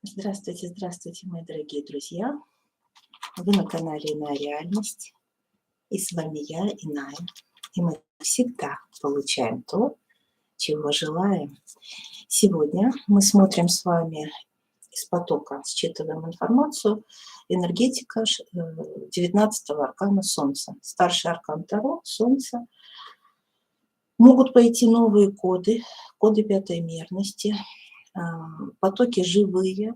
Здравствуйте, здравствуйте, мои дорогие друзья. Вы на канале Иная Реальность. И с вами я, Иная. И мы всегда получаем то, чего желаем. Сегодня мы смотрим с вами из потока, считываем информацию, энергетика 19-го аркана Солнца. Старший аркан Таро, Солнце. Могут пойти новые коды, коды пятой мерности, потоки живые.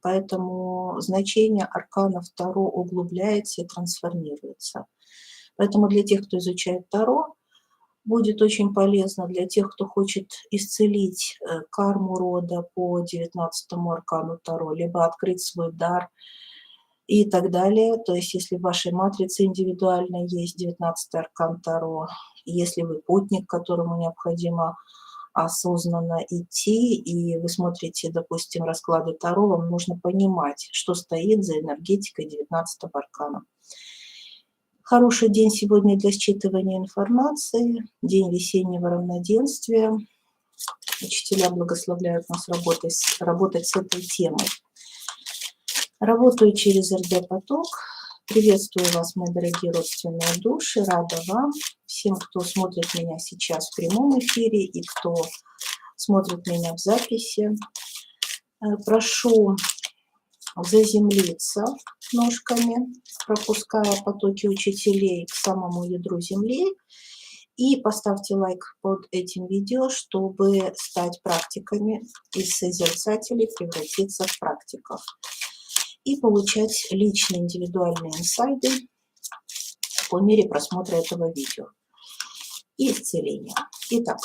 Поэтому значение арканов Таро углубляется и трансформируется. Поэтому для тех, кто изучает Таро, будет очень полезно. Для тех, кто хочет исцелить карму рода по 19-му аркану Таро, либо открыть свой дар и так далее. То есть если в вашей матрице индивидуально есть 19-й аркан Таро, если вы путник, которому необходимо осознанно идти, и вы смотрите, допустим, расклады Таро, вам нужно понимать, что стоит за энергетикой 19-го аркана. Хороший день сегодня для считывания информации, день весеннего равноденствия. Учителя благословляют нас работать с этой темой. Работаю через РД-поток. Приветствую вас, мои дорогие родственные души, рада вам, всем, кто смотрит меня сейчас в прямом эфире и кто смотрит меня в записи. Прошу заземлиться ножками, пропуская потоки учителей к самому ядру Земли. И поставьте лайк под этим видео, чтобы стать практиками, из созерцателей превратиться в практиков и получать личные индивидуальные инсайды по мере просмотра этого видео и исцеления. Итак,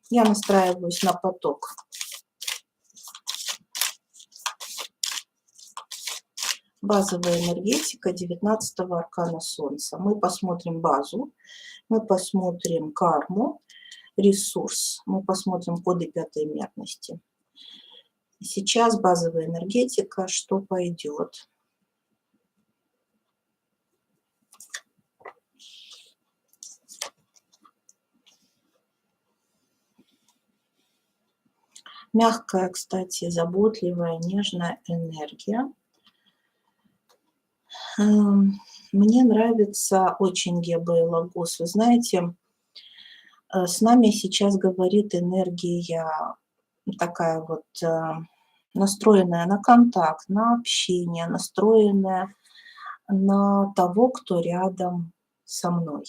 я настраиваюсь на поток. Базовая энергетика 19-го аркана Солнца. Мы посмотрим базу, мы посмотрим карму, ресурс, мы посмотрим коды пятой мерности. Сейчас базовая энергетика, что пойдет. Мягкая, кстати, заботливая, нежная энергия. Мне нравится очень Геба и Логос. Вы знаете, с нами сейчас говорит энергия такая вот настроенная на контакт, на общение, настроенная на того, кто рядом со мной.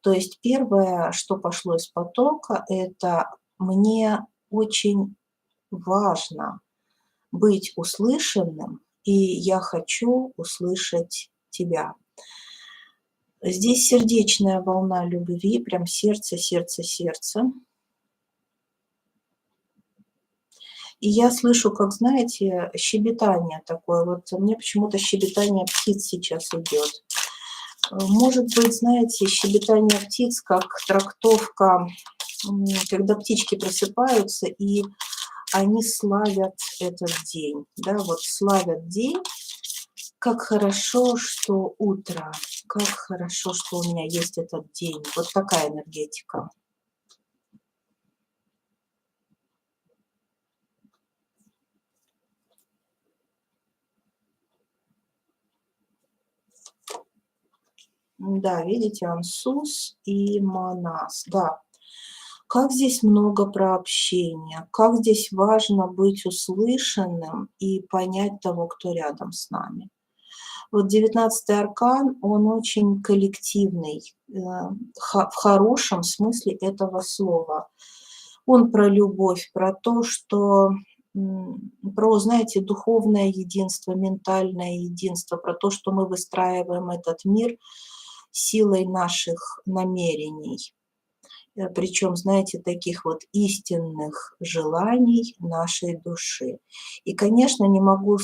То есть первое, что пошло из потока, это мне очень важно быть услышанным, и я хочу услышать тебя. Здесь сердечная волна любви, прям сердце, сердце, сердце. И я слышу, как, знаете, щебетание такое. Вот мне почему-то щебетание птиц сейчас идет. Может быть, знаете, щебетание птиц как трактовка, когда птички просыпаются, и они славят этот день. Да, вот славят день. Как хорошо, что утро, как хорошо, что у меня есть этот день. Вот такая энергетика. Да, видите, Ансус и Манас. Да, как здесь много про общение, как здесь важно быть услышанным и понять того, кто рядом с нами. Вот 19-й аркан, он очень коллективный, в хорошем смысле этого слова. Он про любовь, про то, что, про, знаете, духовное единство, ментальное единство, про то, что мы выстраиваем этот мир силой наших намерений. Причем, знаете, таких вот истинных желаний нашей души. И, конечно, не могу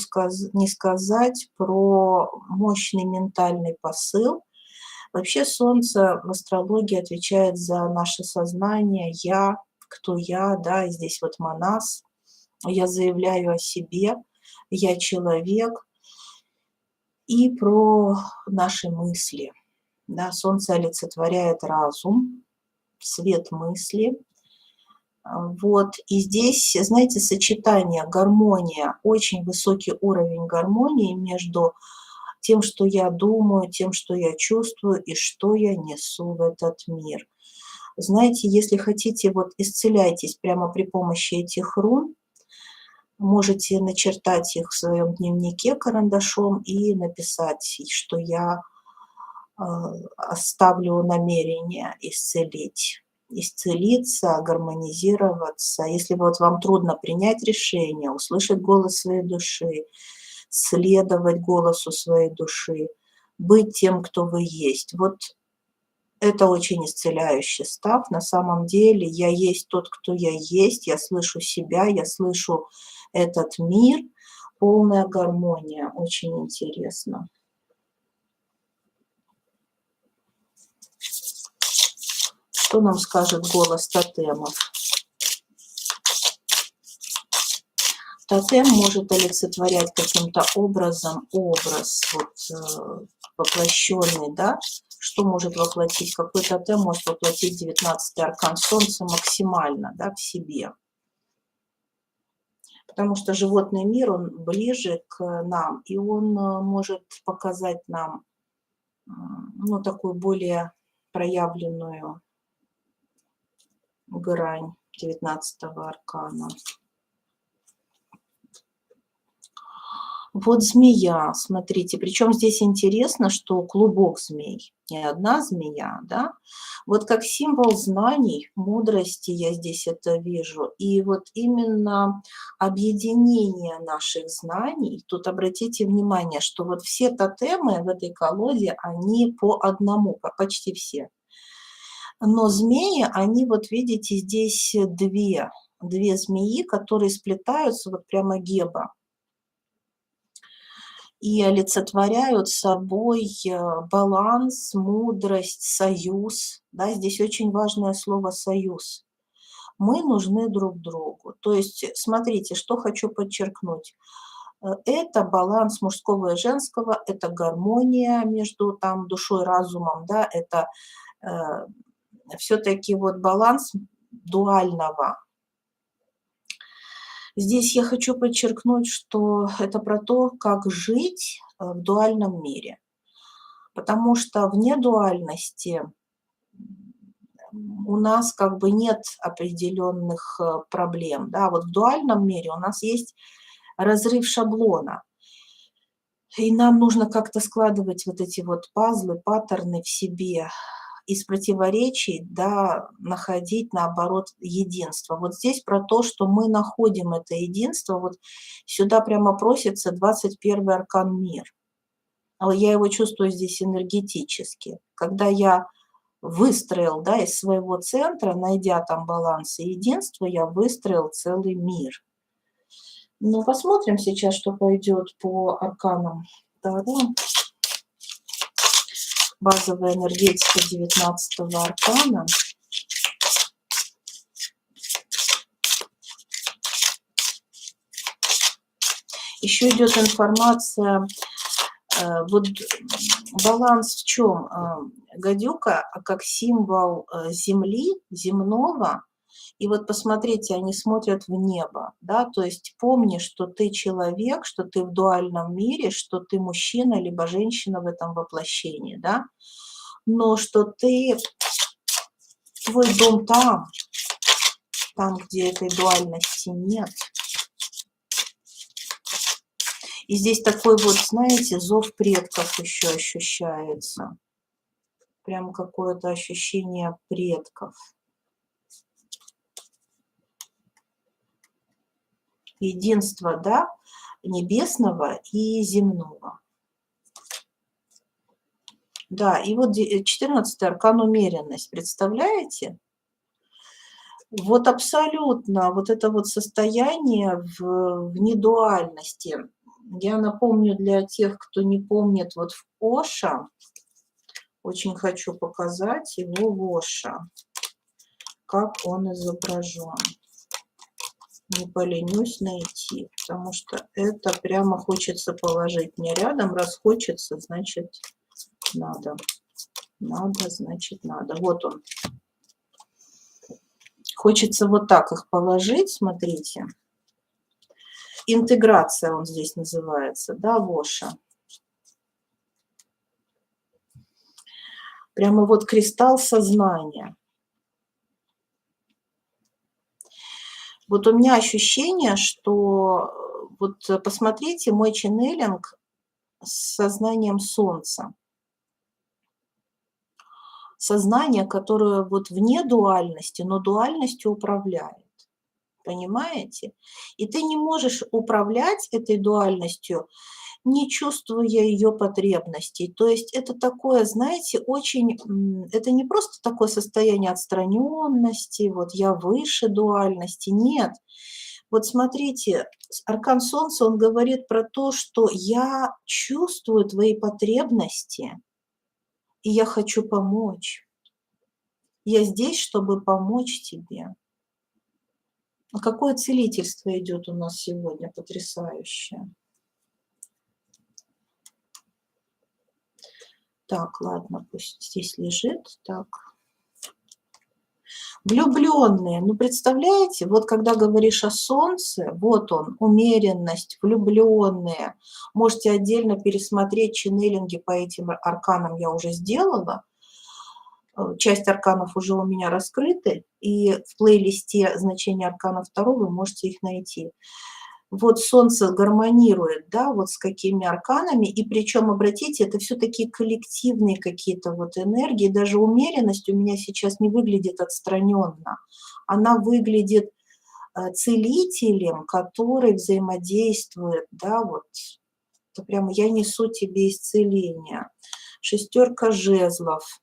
не сказать про мощный ментальный посыл. Вообще Солнце в астрологии отвечает за наше сознание, я, кто я, да, и здесь вот Манас. Я заявляю о себе, я человек, и про наши мысли. Да, Солнце олицетворяет разум, свет мысли. Вот, и здесь, знаете, сочетание, гармония, очень высокий уровень гармонии между тем, что я думаю, тем, что я чувствую и что я несу в этот мир. Знаете, если хотите, вот исцеляйтесь прямо при помощи этих рун, можете начертать их в своем дневнике карандашом и написать, что я оставлю намерение исцелить, исцелиться, гармонизироваться. Если вот вам трудно принять решение, услышать голос своей души, следовать голосу своей души, быть тем, кто вы есть. Вот это очень исцеляющий став. На самом деле я есть тот, кто я есть, я слышу себя, я слышу этот мир. Полная гармония. Очень интересно. Что нам скажет голос тотемов? Тотем может олицетворять каким-то образом образ, вот, воплощенный, да? Что может воплотить? Какой тотем может воплотить 19-й аркан Солнца максимально, да, в себе? Потому что животный мир, он ближе к нам, и он может показать нам, ну, такую более проявленную грань 19-го аркана. Вот змея, смотрите, причем здесь интересно, что клубок змей, не одна змея, да, вот как символ знаний, мудрости я здесь это вижу, и вот именно объединение наших знаний, тут обратите внимание, что вот все тотемы в этой колоде, они по одному, почти все, но змеи, они вот видите, здесь две змеи, которые сплетаются, вот прямо геба, и олицетворяют собой баланс, мудрость, союз. Да, здесь очень важное слово «союз». Мы нужны друг другу. То есть, смотрите, что хочу подчеркнуть. Это баланс мужского и женского, это гармония между там, душой и разумом, да, это все-таки вот баланс дуального. Здесь я хочу подчеркнуть, что это про то, как жить в дуальном мире. Потому что вне дуальности у нас как бы нет определенных проблем. Да? Вот в дуальном мире у нас есть разрыв шаблона. И нам нужно как-то складывать вот эти вот пазлы, паттерны в себе, из противоречий, да, находить, наоборот, единство. Вот здесь про то, что мы находим это единство, вот сюда прямо просится 21-й аркан «Мир». Я его чувствую здесь энергетически. Когда я выстроил, да, из своего центра, найдя там баланс и единство, я выстроил целый мир. Ну, посмотрим сейчас, что пойдет по арканам Таро. Базовая энергетика 19-го аркана. Еще идет информация, вот баланс в чем? Гадюка как символ Земли, земного. И вот посмотрите, они смотрят в небо, да, то есть помни, что ты человек, что ты в дуальном мире, что ты мужчина либо женщина в этом воплощении, да, но что ты, твой дом там, где этой дуальности нет. И здесь такой вот, знаете, зов предков еще ощущается. Прям какое-то ощущение предков. Единство, да, небесного и земного. Да, и вот 14-й аркан умеренность, представляете? Вот абсолютно вот это вот состояние в недуальности. Я напомню для тех, кто не помнит, вот в Оша, очень хочу показать его в Оша, как он изображен. Не поленюсь найти, потому что это прямо хочется положить мне рядом. Раз хочется, значит надо. Надо, значит надо. Вот он. Хочется вот так их положить, смотрите. Интеграция он здесь называется, да, Воша. Прямо вот кристалл сознания. Вот у меня ощущение, что вот посмотрите мой ченнелинг с сознанием Солнца. Сознание, которое вот вне дуальности, но дуальностью управляет. Понимаете? И ты не можешь управлять этой дуальностью, не чувствуя ее потребностей. То есть это такое, знаете, очень, это не просто такое состояние отстраненности, вот я выше дуальности, нет. Вот смотрите, аркан Солнца, он говорит про то, что я чувствую твои потребности, и я хочу помочь. Я здесь, чтобы помочь тебе. А какое целительство идет у нас сегодня потрясающее. Так, ладно, пусть здесь лежит. Так. Влюбленные. Ну, представляете, вот когда говоришь о Солнце, вот он, умеренность, влюбленные. Можете отдельно пересмотреть ченнелинги по этим арканам, я уже сделала. Часть арканов уже у меня раскрыты, и в плейлисте значения арканов Таро вы можете их найти. Вот Солнце гармонирует, да, вот с какими арканами, и причем, обратите, это все такие коллективные какие-то вот энергии, даже умеренность у меня сейчас не выглядит отстраненно, она выглядит целителем, который взаимодействует, да, вот, это прямо я несу тебе исцеление. Шестерка жезлов.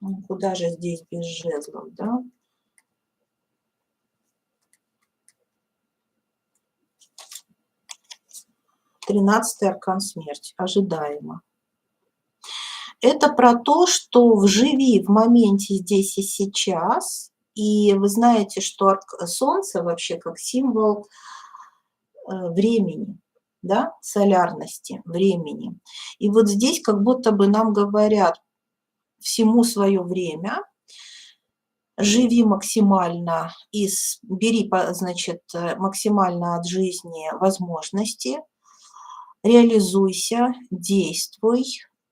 Ну, куда же здесь без жезлов, да? Тринадцатый аркан смерть. Ожидаемо. Это про то, что вживи в моменте здесь и сейчас. И вы знаете, что Солнце вообще как символ времени, да, солярности, времени. И вот здесь как будто бы нам говорят всему свое время, живи максимально и бери, значит, максимально от жизни возможности, реализуйся, действуй,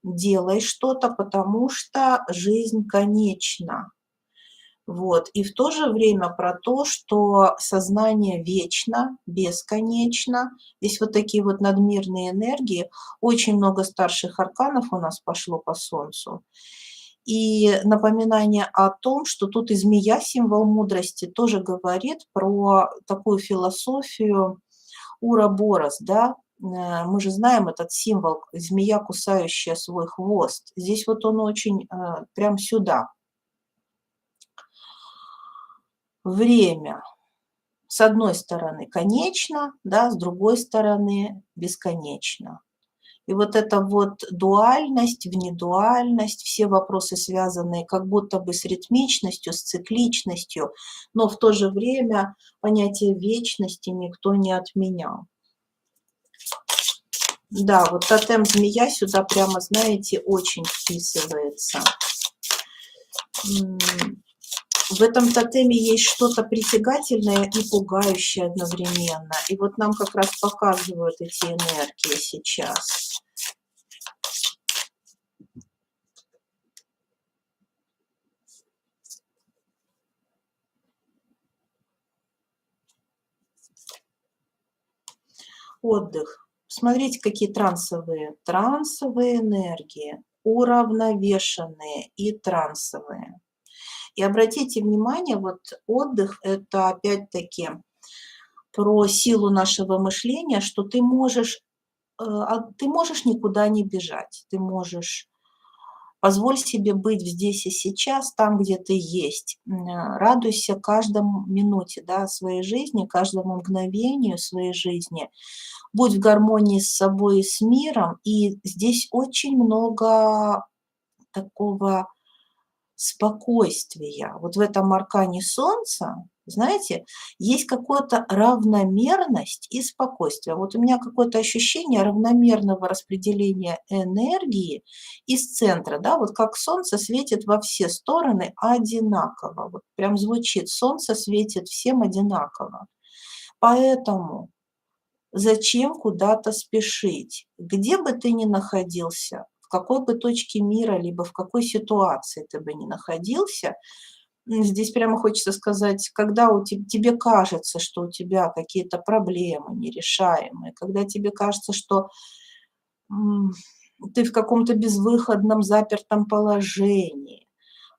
делай что-то, потому что жизнь конечна. Вот. И в то же время про то, что сознание вечно, бесконечно. Здесь вот такие вот надмирные энергии. Очень много старших арканов у нас пошло по Солнцу. И напоминание о том, что тут и змея, символ мудрости, тоже говорит про такую философию Ура-Борос, да. Мы же знаем этот символ, змея, кусающая свой хвост. Здесь вот он очень прям сюда. Время. С одной стороны конечно, да, с другой стороны бесконечно. И вот эта вот дуальность, внедуальность, все вопросы, связанные как будто бы с ритмичностью, с цикличностью, но в то же время понятие вечности никто не отменял. Да, вот тотем змея сюда прямо, знаете, очень вписывается. В этом тотеме есть что-то притягательное и пугающее одновременно. И вот нам как раз показывают эти энергии сейчас. Отдых. Смотрите, какие трансовые энергии, уравновешенные и трансовые. И обратите внимание, вот отдых – это опять-таки про силу нашего мышления, что ты можешь никуда не бежать, ты можешь. Позволь себе быть здесь и сейчас, там, где ты есть. Радуйся каждому минуте, да, своей жизни, каждому мгновению своей жизни. Будь в гармонии с собой и с миром. И здесь очень много такого спокойствия. Вот в этом аркане Солнца Знаете, есть какая-то равномерность и спокойствие. Вот у меня какое-то ощущение равномерного распределения энергии из центра, да, вот как солнце светит во все стороны одинаково. Вот прям звучит: солнце светит всем одинаково. Поэтому зачем куда-то спешить? Где бы ты ни находился, в какой бы точке мира, либо в какой ситуации ты бы ни находился, здесь прямо хочется сказать, когда тебе кажется, что у тебя какие-то проблемы нерешаемые, когда тебе кажется, что м, ты в каком-то безвыходном, запертом положении,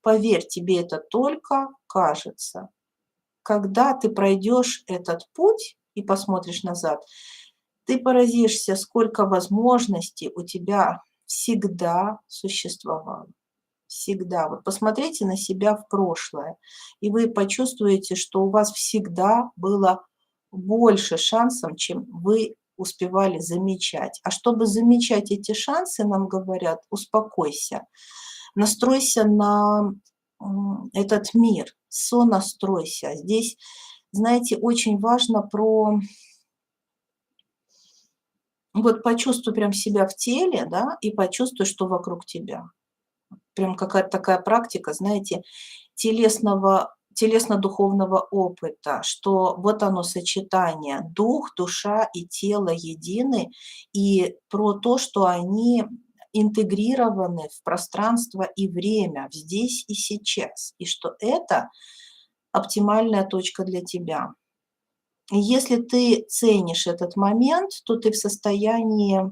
поверь, тебе это только кажется. Когда ты пройдешь этот путь и посмотришь назад, ты поразишься, сколько возможностей у тебя всегда существовало. Всегда. Вот посмотрите на себя в прошлое, и вы почувствуете, что у вас всегда было больше шансов, чем вы успевали замечать. А чтобы замечать эти шансы, нам говорят: успокойся, настройся на этот мир, сонастройся. Здесь, знаете, очень важно про вот почувствуй прям себя в теле, да, и почувствуй, что вокруг тебя. Прям какая-то такая практика, знаете, телесно-духовного опыта, что вот оно сочетание: дух, душа и тело едины, и про то, что они интегрированы в пространство и время, в здесь и сейчас, и что это оптимальная точка для тебя. И если ты ценишь этот момент, то ты в состоянии,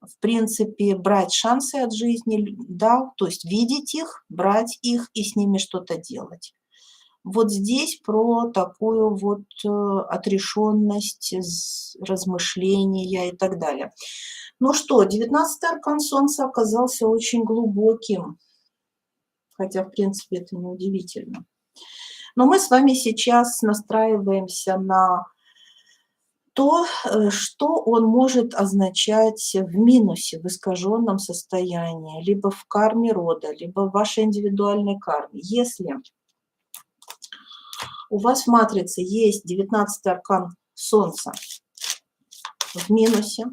в принципе, брать шансы от жизни, да, то есть видеть их, брать их и с ними что-то делать. Вот здесь про такую вот отрешенность, размышления и так далее. Ну что, 19-й аркан Солнца оказался очень глубоким, хотя, в принципе, это неудивительно. Но мы с вами сейчас настраиваемся на то, что он может означать в минусе, в искаженном состоянии, либо в карме рода, либо в вашей индивидуальной карме. Если у вас в матрице есть 19-й аркан Солнца в минусе,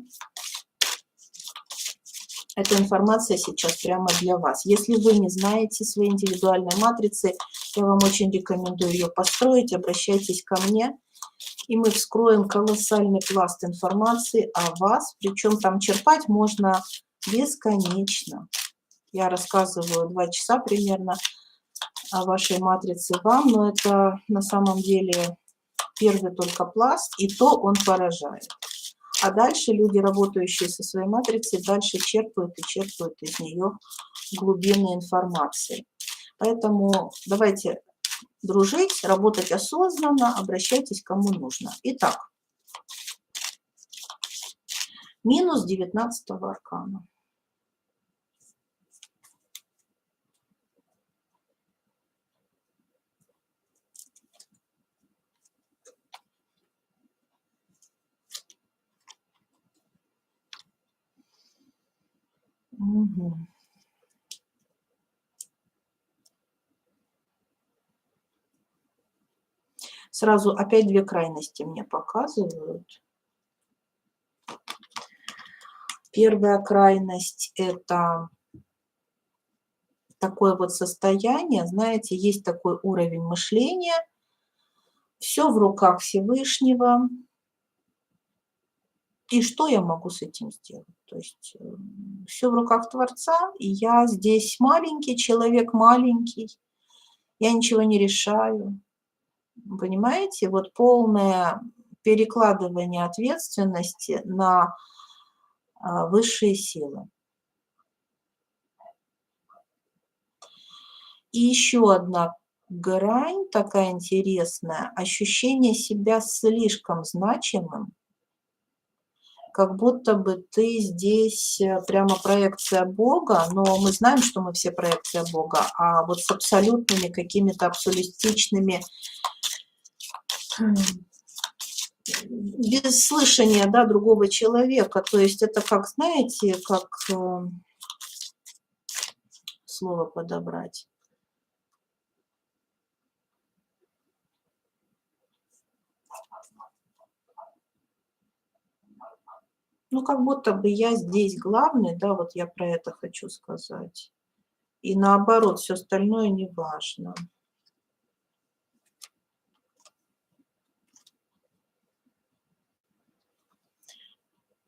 эта информация сейчас прямо для вас. Если вы не знаете своей индивидуальной матрицы, я вам очень рекомендую ее построить. Обращайтесь ко мне, и мы вскроем колоссальный пласт информации о вас. Причем там черпать можно бесконечно. Я рассказываю 2 часа примерно о вашей матрице вам, но это на самом деле первый только пласт, и то он поражает. А дальше люди, работающие со своей матрицей, дальше черпают и черпают из нее глубинной информации. Поэтому давайте дружить, работать осознанно, обращайтесь кому нужно. Итак, минус 19-го аркана. Угу. Сразу опять 2 крайности мне показывают. Первая крайность – это такое вот состояние, знаете, есть такой уровень мышления, все в руках Всевышнего, и что я могу с этим сделать? То есть все в руках Творца, и я здесь маленький человек, маленький, я ничего не решаю. Понимаете? Вот полное перекладывание ответственности на высшие силы. И еще одна грань такая интересная: ощущение себя слишком значимым, как будто бы ты здесь прямо проекция Бога, но мы знаем, что мы все проекция Бога, а вот с абсолютными какими-то абсолютичными, без слышания, да, другого человека. То есть это как, знаете, как слово подобрать. Ну, как будто бы я здесь главный, да, вот я про это хочу сказать. И наоборот, все остальное не важно.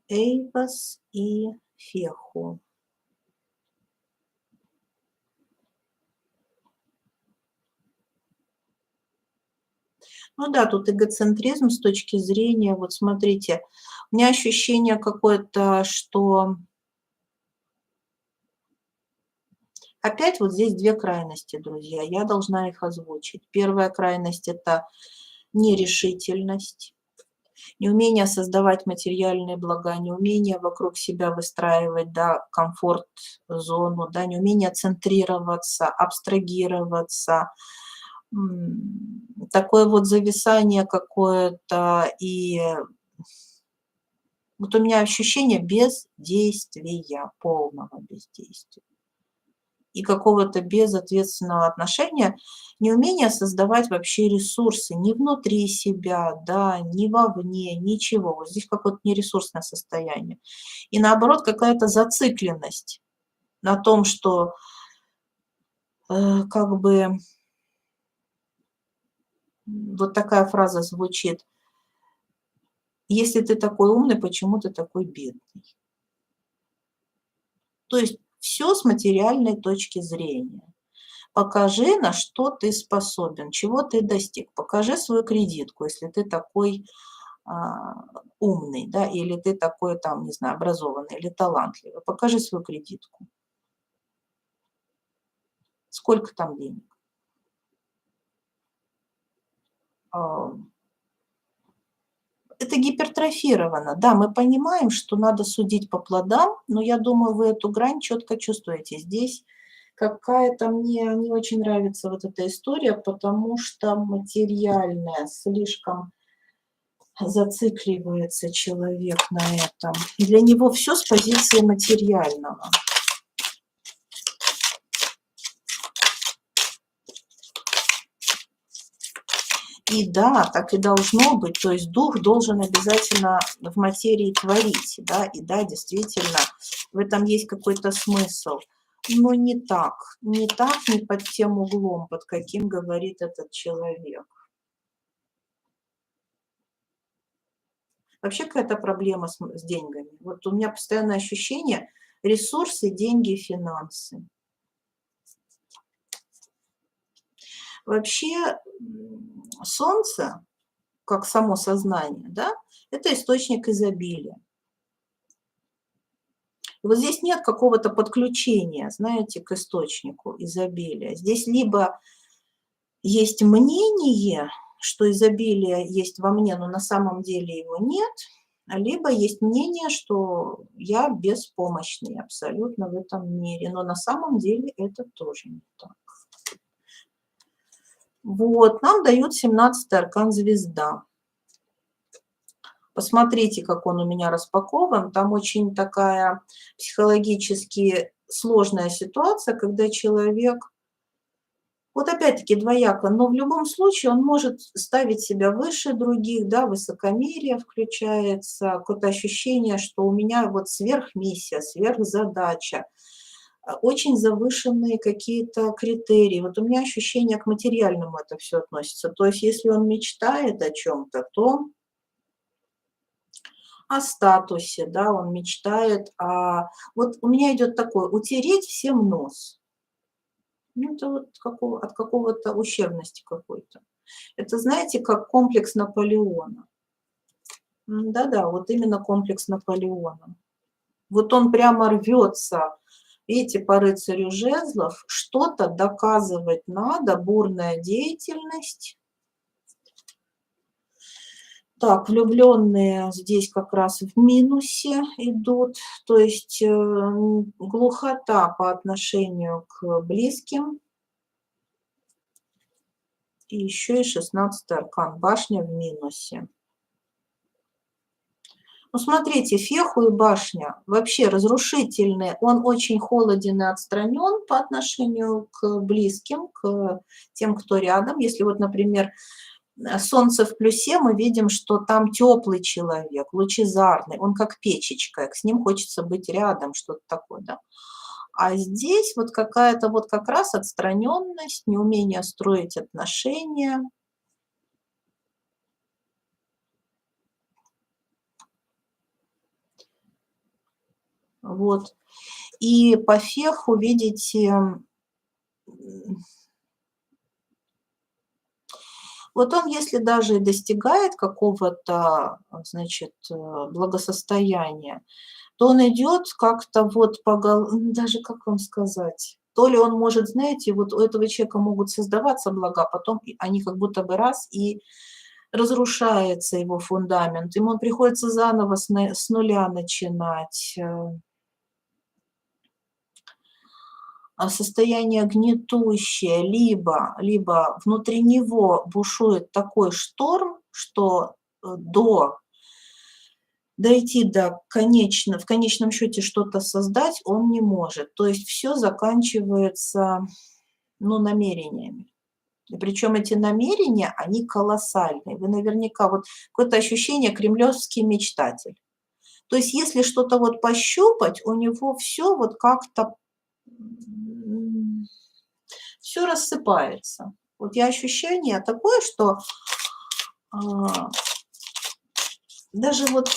Эйвас и Феху. Ну да, тут эгоцентризм с точки зрения, вот смотрите, у меня ощущение какое-то, что опять вот здесь две крайности, друзья, я должна их озвучить. Первая крайность – это нерешительность, неумение создавать материальные блага, неумение вокруг себя выстраивать, да, комфорт-зону, да, неумение центрироваться, абстрагироваться, такое вот зависание какое-то, и вот у меня ощущение бездействия, полного бездействия и какого-то безответственного отношения, неумение создавать вообще ресурсы ни внутри себя, да, ни вовне, ничего. Вот здесь какое-то нересурсное состояние. И наоборот, какая-то зацикленность на том, что как бы вот такая фраза звучит: если ты такой умный, почему ты такой бедный? То есть все с материальной точки зрения. Покажи, на что ты способен, чего ты достиг. Покажи свою кредитку, если ты такой умный, да, или ты такой там, не знаю, образованный или талантливый. Покажи свою кредитку. Сколько там денег? А, Это гипертрофировано. Да, мы понимаем, что надо судить по плодам, но я думаю, вы эту грань четко чувствуете. Здесь какая-то мне не очень нравится вот эта история, потому что материальная слишком зацикливается человек на этом. Для него все с позиции материального. И да, так и должно быть. То есть дух должен обязательно в материи творить, да, и да, действительно, в этом есть какой-то смысл. Но не так, не так, не под тем углом, под каким говорит этот человек. Вообще какая-то проблема с деньгами. Вот у меня постоянное ощущение ресурсы, деньги, финансы. Вообще Солнце, как само сознание, да, это источник изобилия. И вот здесь нет какого-то подключения, знаете, к источнику изобилия. Здесь либо есть мнение, что изобилие есть во мне, но на самом деле его нет, либо есть мнение, что я беспомощный абсолютно в этом мире, но на самом деле это тоже не так. Вот, нам дают 17-й аркан звезда. Посмотрите, как он у меня распакован. Там очень такая психологически сложная ситуация, когда человек, вот опять-таки двояко, но в любом случае он может ставить себя выше других, да, высокомерие включается, какое-то ощущение, что у меня вот сверхмиссия, сверхзадача, очень завышенные какие-то критерии. Вот у меня ощущение к материальному это все относится. То есть если он мечтает о чем-то, то о статусе, да, он мечтает вот у меня идет такое: утереть всем нос. Ну, это вот от какого-то ущербности какой-то. Это, знаете, как комплекс Наполеона. Да-да, вот именно комплекс Наполеона. Вот он прямо рвется, видите, по рыцарю жезлов, что-то доказывать надо, бурная деятельность. Так, влюбленные здесь как раз в минусе идут, то есть глухота по отношению к близким. И еще и 16-й аркан, башня в минусе. Ну, смотрите, Феху и башня вообще разрушительные. Он очень холоден и отстранен по отношению к близким, к тем, кто рядом. Если вот, например, Солнце в плюсе, мы видим, что там теплый человек, лучезарный, он как печечка, с ним хочется быть рядом, что-то такое, да. А здесь вот какая-то вот как раз отстраненность, неумение строить отношения. Вот. И по феху, видите, вот он, если даже и достигает какого-то, значит, благосостояния, то он идет как-то вот даже как вам сказать, то ли он может, знаете, вот у этого человека могут создаваться блага, потом они как будто бы раз и разрушается его фундамент, ему приходится заново с нуля начинать. Состояние гнетущее, либо внутри него бушует такой шторм, что дойти в конечном счете что-то создать он не может. То есть все заканчивается, ну, намерениями. И причем эти намерения, они колоссальные. Вы наверняка вот какое-то ощущение кремлевский мечтатель. То есть если что-то вот пощупать, у него все вот как-то все рассыпается. Вот я ощущение такое, что а, даже вот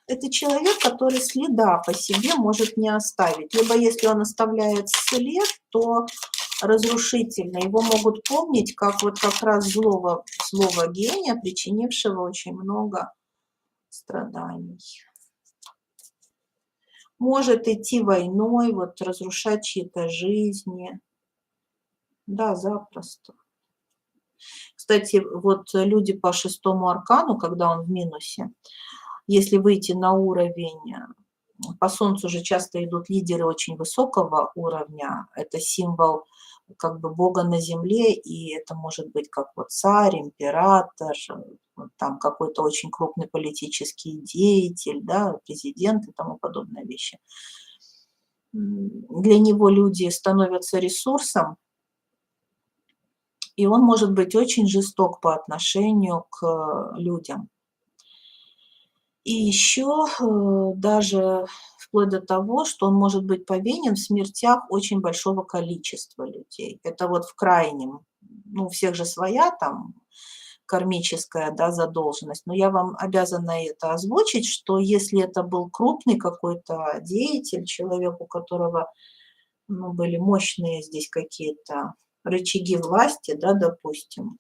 это человек, который следа по себе может не оставить. Либо если он оставляет след, то разрушительно. Его могут помнить как вот как раз злого гения, причинившего очень много страданий. Может идти войной, вот разрушать чьи-то жизни. Да, запросто. Кстати, вот люди по шестому аркану, когда он в минусе, если выйти на уровень, по Солнцу же часто идут лидеры очень высокого уровня, это символ как бы Бога на земле, и это может быть как вот царь, император, вот там какой-то очень крупный политический деятель, да, президент и тому подобные вещи. Для него люди становятся ресурсом, и он может быть очень жесток по отношению к людям. И еще даже вплоть до того, что он может быть повинен в смертях очень большого количества людей. Это вот в крайнем. Ну, у всех же своя там кармическая, да, задолженность. Но я вам обязана это озвучить, что если это был крупный какой-то деятель, человек, у которого, ну, были мощные здесь какие-то рычаги власти, да, допустим.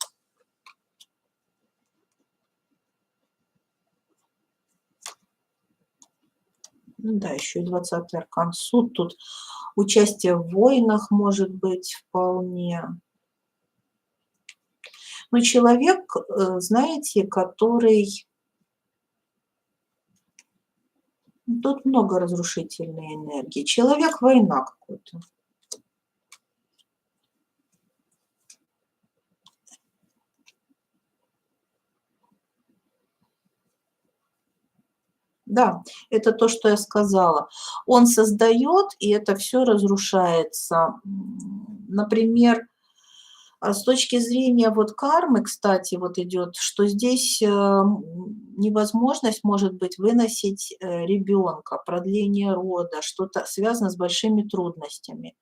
Ну да, еще и 20-й аркан суд. Тут участие в войнах может быть вполне. Но человек, знаете, который... Тут много разрушительной энергии. Человек-война какой-то. Да, это то, что я сказала. Он создает, и это все разрушается. Например, с точки зрения вот кармы, кстати, вот идет, что здесь невозможность может быть выносить ребенка, продление рода, что-то связано с большими трудностями.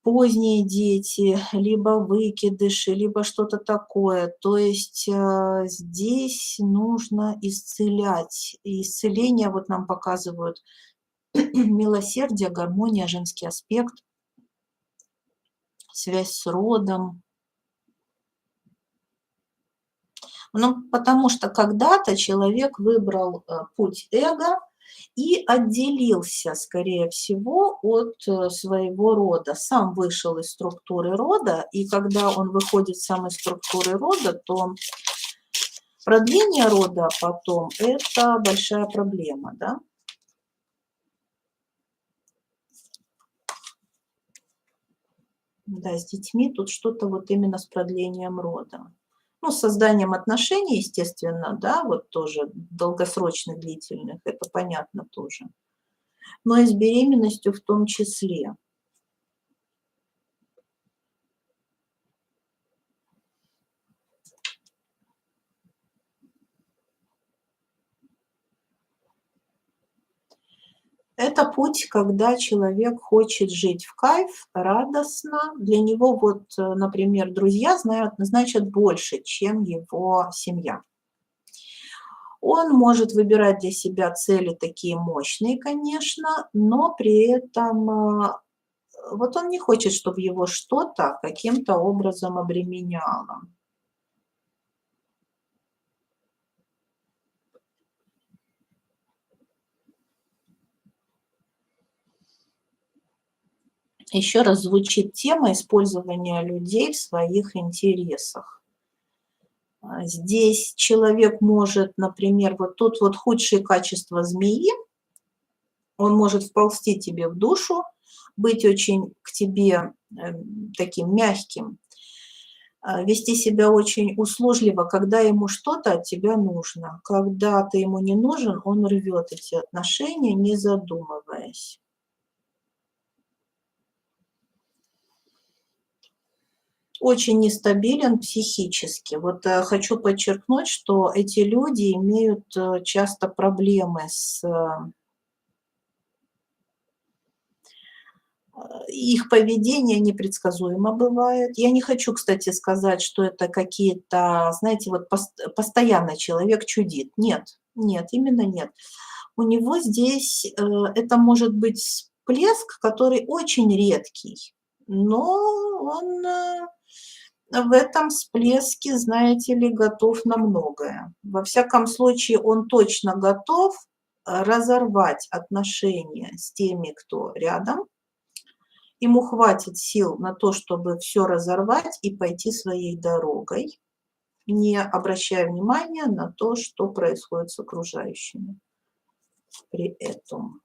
Поздние дети, либо выкидыши, либо что-то такое. То есть здесь нужно исцелять. И исцеление вот нам показывают милосердие, гармония, женский аспект, связь с родом. Ну, потому что когда-то человек выбрал путь эго и отделился, скорее всего, от своего рода. Сам вышел из структуры рода, и когда он выходит сам из структуры рода, то продление рода потом – это большая проблема, да? Да, с детьми тут что-то вот именно с продлением рода. Ну, с созданием отношений, естественно, да, вот тоже долгосрочных, длительных, это понятно тоже. Но и с беременностью в том числе. Это путь, когда человек хочет жить в кайф, радостно. Для него вот, например, друзья знают, значат больше, чем его семья. Он может выбирать для себя цели такие мощные, конечно, но при этом вот он не хочет, чтобы его что-то каким-то образом обременяло. Еще раз звучит тема использования людей в своих интересах. Здесь человек может, например, вот тут вот худшие качества змеи, он может вползти тебе в душу, быть очень к тебе таким мягким, вести себя очень услужливо, когда ему что-то от тебя нужно. Когда ты ему не нужен, он рвет эти отношения, не задумываясь. Очень нестабилен психически. Вот хочу подчеркнуть, что эти люди имеют часто проблемы с их поведение непредсказуемо бывает. Я не хочу, кстати, сказать, что это какие-то, знаете, вот постоянно человек чудит. Нет, нет, именно нет. У него здесь это может быть всплеск, который очень редкий, но он в этом всплеске, знаете ли, готов на многое. Во всяком случае, он точно готов разорвать отношения с теми, кто рядом. Ему хватит сил на то, чтобы все разорвать и пойти своей дорогой, не обращая внимания на то, что происходит с окружающими при этом.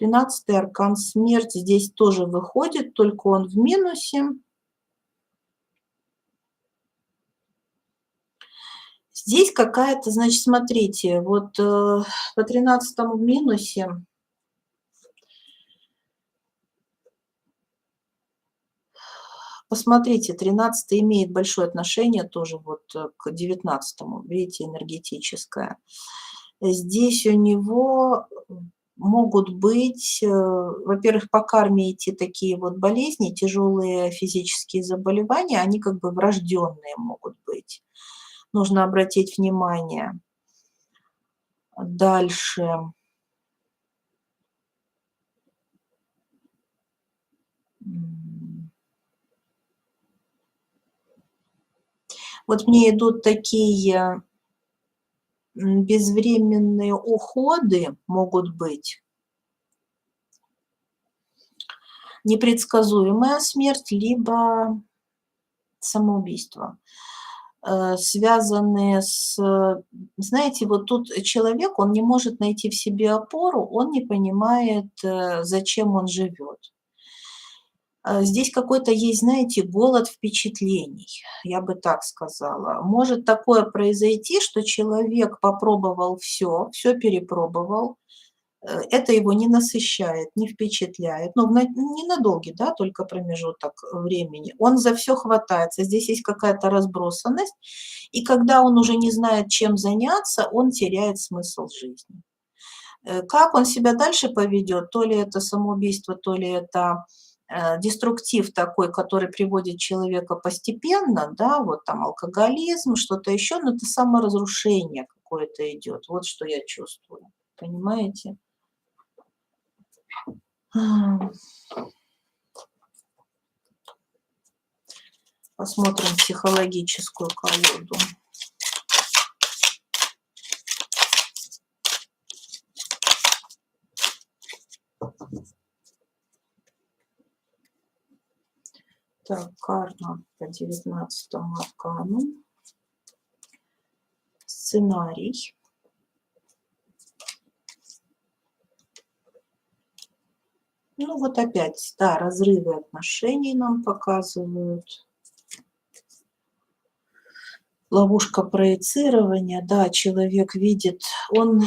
13-й аркан смерть здесь тоже выходит, только он в минусе. Здесь какая-то, значит, смотрите, вот по 13-му в минусе посмотрите, 13-й имеет большое отношение тоже вот к 19-му, видите, энергетическое. Здесь у него могут быть, во-первых, по карме идти такие вот болезни, тяжелые физические заболевания, они как бы врожденные могут быть. Нужно обратить внимание. Дальше. Вот мне идут такие безвременные уходы могут быть, непредсказуемая смерть, либо самоубийство, связанные с, знаете, вот тут человек, он не может найти в себе опору, он не понимает, зачем он живет. Здесь какой-то есть, знаете, голод впечатлений, я бы так сказала. Может такое произойти, что человек попробовал все перепробовал, это его не насыщает, не впечатляет. Ну, не на долгий, да, только промежуток времени. Он за все хватается. Здесь есть какая-то разбросанность. И когда он уже не знает, чем заняться, он теряет смысл жизни. Как он себя дальше поведет, то ли это самоубийство, то ли это деструктив такой, который приводит человека постепенно, да, вот там алкоголизм, что-то еще, но это саморазрушение какое-то идет. Вот что я чувствую. Понимаете? Посмотрим психологическую колоду. Так, карма по 19-му аркану. Сценарий. Ну вот опять, да, разрывы отношений нам показывают. Ловушка проецирования, да, человек видит, он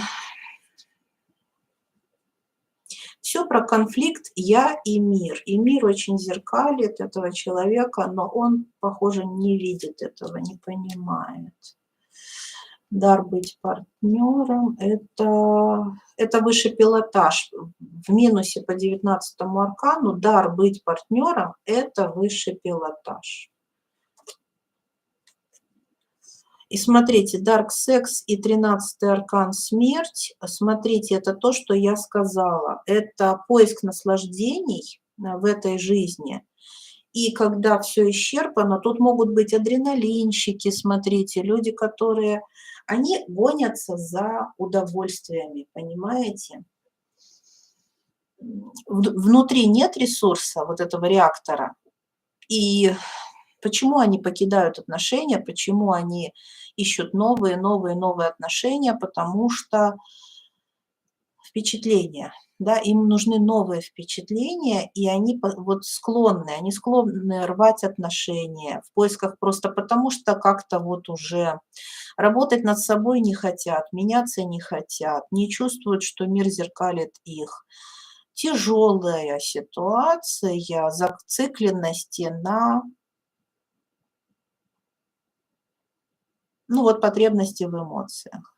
все про конфликт «я» и мир очень зеркалит этого человека, но он, похоже, не видит этого, не понимает. Дар быть партнером — это высший пилотаж. В минусе по 19-му аркану дар быть партнером — это высший пилотаж. И смотрите, Dark Sex и 13-й аркан Смерть, смотрите, это то, что я сказала. Это поиск наслаждений в этой жизни. И когда все исчерпано, тут могут быть адреналинщики, смотрите, люди, которые, они гонятся за удовольствиями, понимаете? Внутри нет ресурса вот этого реактора. И почему они покидают отношения, почему они ищут новые отношения? Потому что впечатления, да, им нужны новые впечатления, и они вот склонны рвать отношения в поисках просто потому, что как-то вот уже работать над собой не хотят, меняться не хотят, не чувствуют, что мир зеркалит их. Тяжелая ситуация зацикленности на, ну вот, потребности в эмоциях.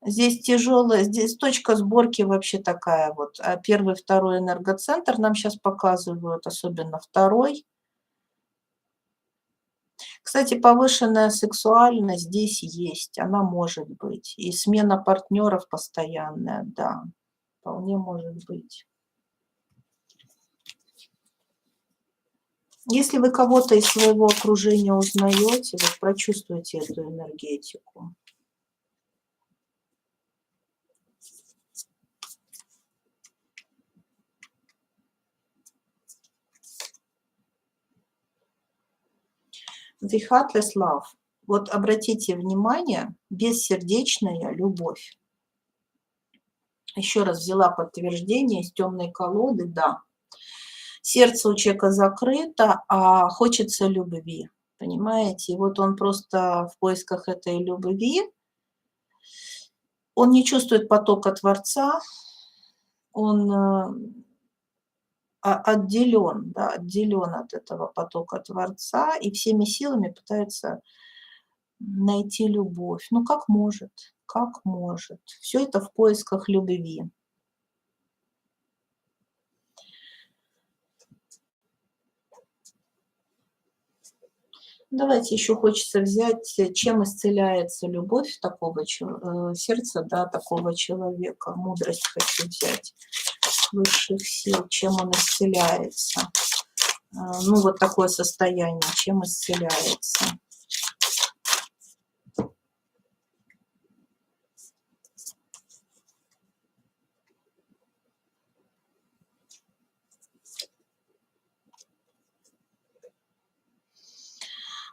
Здесь тяжелая, здесь точка сборки вообще такая вот. А первый, второй энергоцентр нам сейчас показывают, особенно второй. Кстати, повышенная сексуальность здесь есть, она может быть. И смена партнеров постоянная, да, вполне может быть. Если вы кого-то из своего окружения узнаете, вот прочувствуйте эту энергетику. The heartless love. Вот обратите внимание, бессердечная любовь. Еще раз взяла подтверждение из темной колоды, да. Сердце у человека закрыто, а хочется любви, понимаете? И вот он просто в поисках этой любви, он не чувствует потока Творца, он отделен, да, отделен от этого потока Творца и всеми силами пытается найти любовь. Ну, как может, как может. Все это в поисках любви. Давайте еще хочется взять, чем исцеляется любовь такого сердца, да, такого человека. Мудрость хочу взять высших сил, чем он исцеляется. Ну, вот такое состояние, чем исцеляется.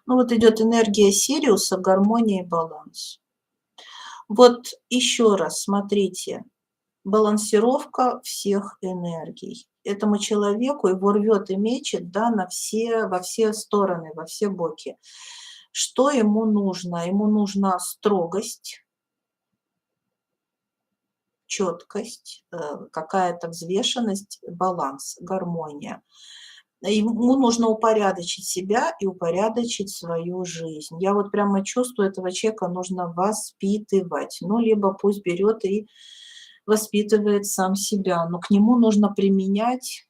Ну, вот идет энергия Сириуса, гармония и баланс. Вот еще раз смотрите, балансировка всех энергий. Этому человеку его рвет и мечет, да, во все стороны, во все боки. Что ему нужно? Ему нужна строгость, четкость, какая-то взвешенность, баланс, гармония. Ему нужно упорядочить себя и упорядочить свою жизнь. Я вот прямо чувствую, этого человека нужно воспитывать. Ну, либо пусть берет и воспитывает сам себя, но к нему нужно применять,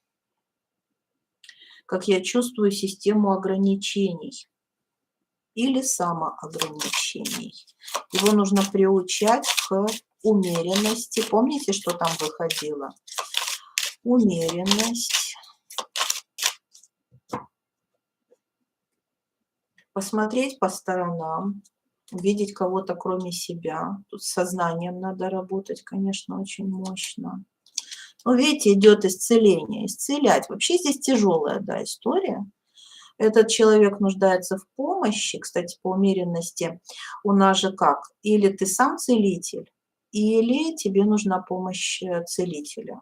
как я чувствую, систему ограничений или самоограничений. Его нужно приучать к умеренности. Помните, что там выходило? Умеренность. Посмотреть по сторонам, увидеть кого-то кроме себя. Тут с сознанием надо работать, конечно, очень мощно. Ну, видите, идет исцеление. Исцелять. Вообще здесь тяжелая, да, история. Этот человек нуждается в помощи, кстати, по умеренности. У нас же как? Или ты сам целитель, или тебе нужна помощь целителя.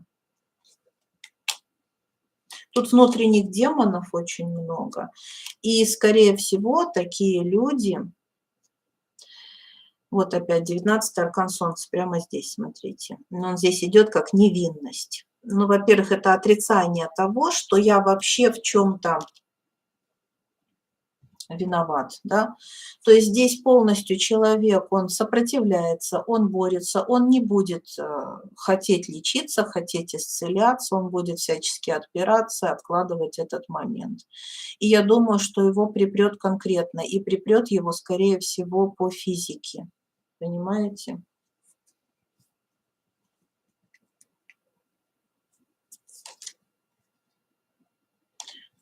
Тут внутренних демонов очень много. И, скорее всего, такие люди... Вот опять 19-й аркан Солнца, прямо здесь, смотрите. Он здесь идет как невинность. Ну, во-первых, это отрицание того, что я вообще в чем-то виноват, да. То есть здесь полностью человек, он сопротивляется, он борется, он не будет хотеть лечиться, хотеть исцеляться, он будет всячески отпираться, откладывать этот момент. И я думаю, что его припрет конкретно, и припрет его, скорее всего, по физике. Понимаете?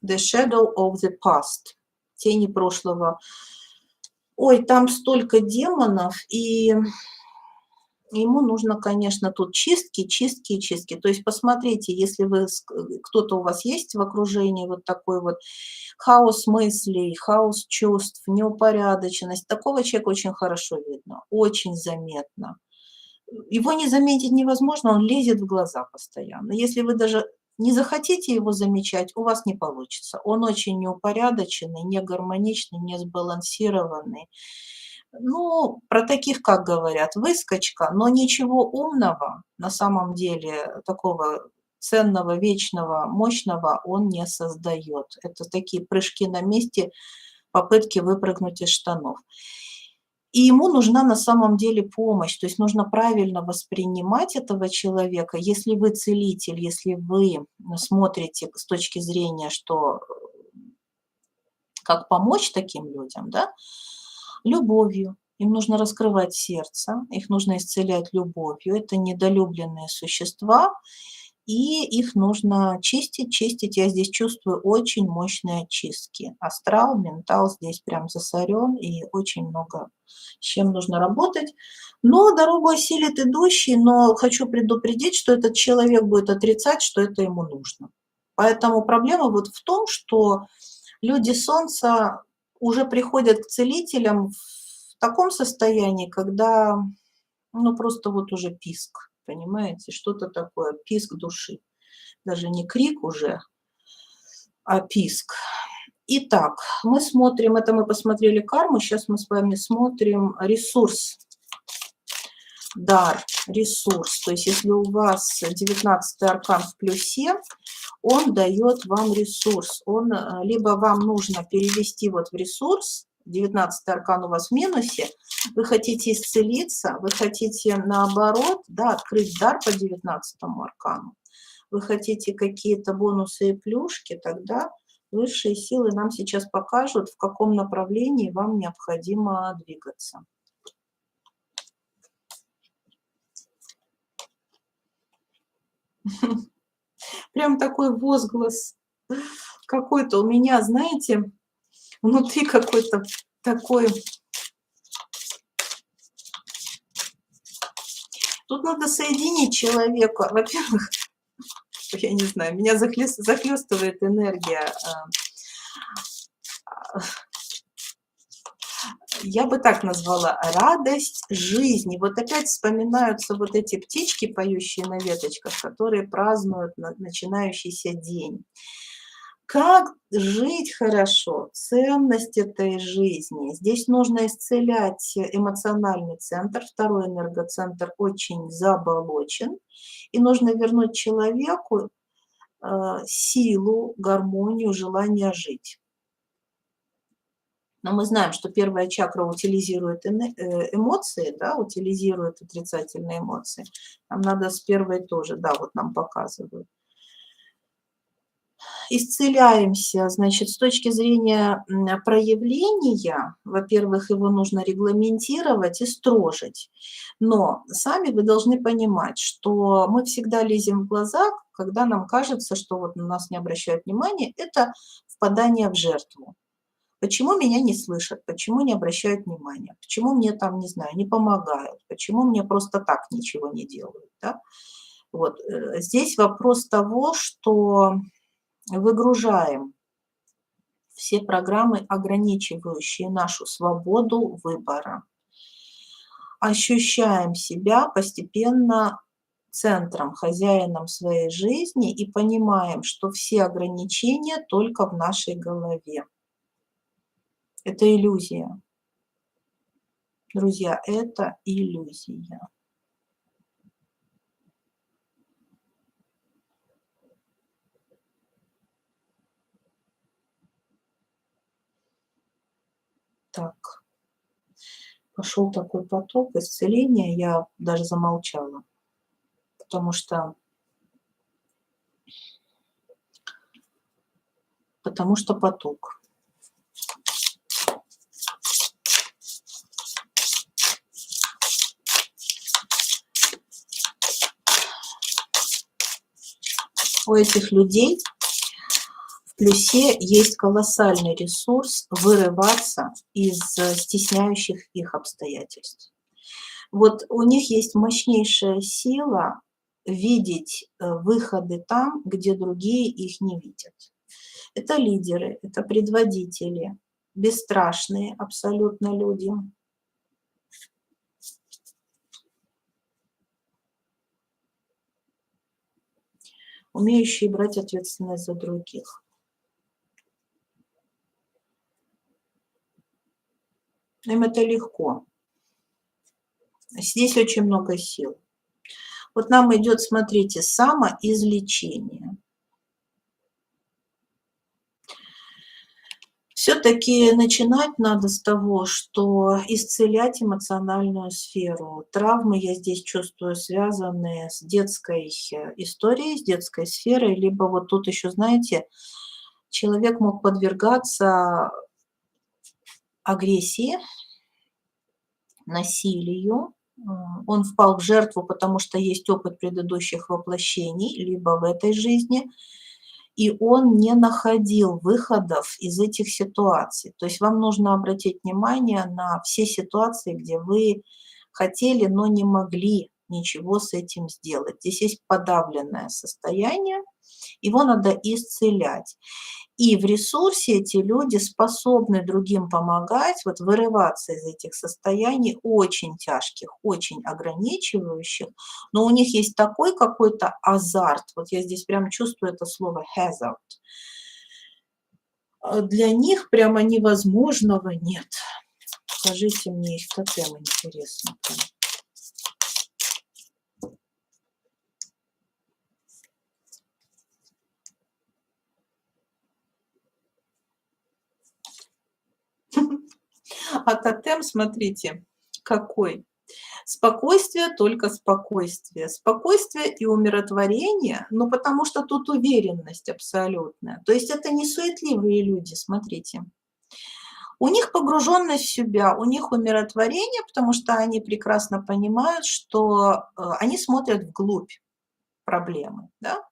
The shadow of the past. Тени прошлого. Ой, там столько демонов, и ему нужно, конечно, тут чистки, чистки и чистки. То есть посмотрите, если вы, кто-то у вас есть в окружении, вот такой вот хаос мыслей, хаос чувств, неупорядоченность, такого человека очень хорошо видно, очень заметно. Его не заметить невозможно, он лезет в глаза постоянно. Если вы даже не захотите его замечать, у вас не получится. Он очень неупорядоченный, не гармоничный, не сбалансированный. Ну, про таких, как говорят, выскочка, но ничего умного на самом деле, такого ценного, вечного, мощного он не создает. Это такие прыжки на месте, попытки выпрыгнуть из штанов. И ему нужна на самом деле помощь, то есть нужно правильно воспринимать этого человека. Если вы целитель, если вы смотрите с точки зрения, что как помочь таким людям, да, любовью. Им нужно раскрывать сердце, их нужно исцелять любовью. Это недолюбленные существа, и их нужно чистить, чистить. Я здесь чувствую очень мощные очистки. Астрал, ментал здесь прям засорен, и очень много с чем нужно работать. Но дорогу осилит идущий, но хочу предупредить, что этот человек будет отрицать, что это ему нужно. Поэтому проблема вот в том, что люди Солнца уже приходят к целителям в таком состоянии, когда, ну, просто вот уже писк, понимаете, что-то такое, писк души. Даже не крик уже, а писк. Итак, мы смотрим, это мы посмотрели карму, сейчас мы с вами смотрим ресурс, дар, ресурс. То есть если у вас 19-й аркан в плюсе, он дает вам ресурс. Он, либо вам нужно перевести вот в ресурс, 19-й аркан у вас в минусе, вы хотите исцелиться, вы хотите наоборот, да, открыть дар по 19-му аркану, вы хотите какие-то бонусы и плюшки, тогда высшие силы нам сейчас покажут, в каком направлении вам необходимо двигаться. Прям такой возглас какой-то у меня, знаете, внутри какой-то такой. Тут надо соединить человека. Во-первых, я не знаю, меня захлестывает энергия. Я бы так назвала радость жизни. Вот опять вспоминаются вот эти птички, поющие на веточках, которые празднуют начинающийся день. Как жить хорошо, ценность этой жизни. Здесь нужно исцелять эмоциональный центр, второй энергоцентр очень заболочен, и нужно вернуть человеку силу, гармонию, желание жить. Но мы знаем, что первая чакра утилизирует эмоции, да, утилизирует отрицательные эмоции. Нам надо с первой тоже, да, вот нам показывают. Исцеляемся, значит, с точки зрения проявления, во-первых, его нужно регламентировать и строжить. Но сами вы должны понимать, что мы всегда лезем в глаза, когда нам кажется, что вот на нас не обращают внимания, это впадание в жертву. Почему меня не слышат, почему не обращают внимания, почему мне там, не знаю, не помогают, почему мне просто так ничего не делают, да? Вот, здесь вопрос того, что выгружаем все программы, ограничивающие нашу свободу выбора. Ощущаем себя постепенно центром, хозяином своей жизни и понимаем, что все ограничения только в нашей голове. Это иллюзия. Друзья, это иллюзия. Так, пошел такой поток исцеления, я даже замолчала, потому что поток. У этих людей в плюсе есть колоссальный ресурс вырываться из стесняющих их обстоятельств. Вот у них есть мощнейшая сила видеть выходы там, где другие их не видят. Это лидеры, это предводители, бесстрашные абсолютно люди. Умеющие брать ответственность за других. Им это легко. Здесь очень много сил. Вот нам идет, смотрите, самоизлечение. Все-таки начинать надо с того, что исцелять эмоциональную сферу. Травмы я здесь чувствую связанные с детской историей, с детской сферой, либо вот тут еще, знаете, человек мог подвергаться агрессии, насилию, он впал в жертву, потому что есть опыт предыдущих воплощений, либо в этой жизни, и он не находил выходов из этих ситуаций. То есть вам нужно обратить внимание на все ситуации, где вы хотели, но не могли ничего с этим сделать. Здесь есть подавленное состояние, его надо исцелять. И в ресурсе эти люди способны другим помогать, вот вырываться из этих состояний очень тяжких, очень ограничивающих, но у них есть такой какой-то азарт, вот я здесь прям чувствую это слово hazard. Для них прямо невозможного нет. Скажите мне их тотем, интересно. А тотем, смотрите, какой. Спокойствие, только спокойствие. Спокойствие и умиротворение, ну, потому что тут уверенность абсолютная. То есть это не суетливые люди, смотрите. У них погруженность в себя, у них умиротворение, потому что они прекрасно понимают, что они смотрят вглубь проблемы, да?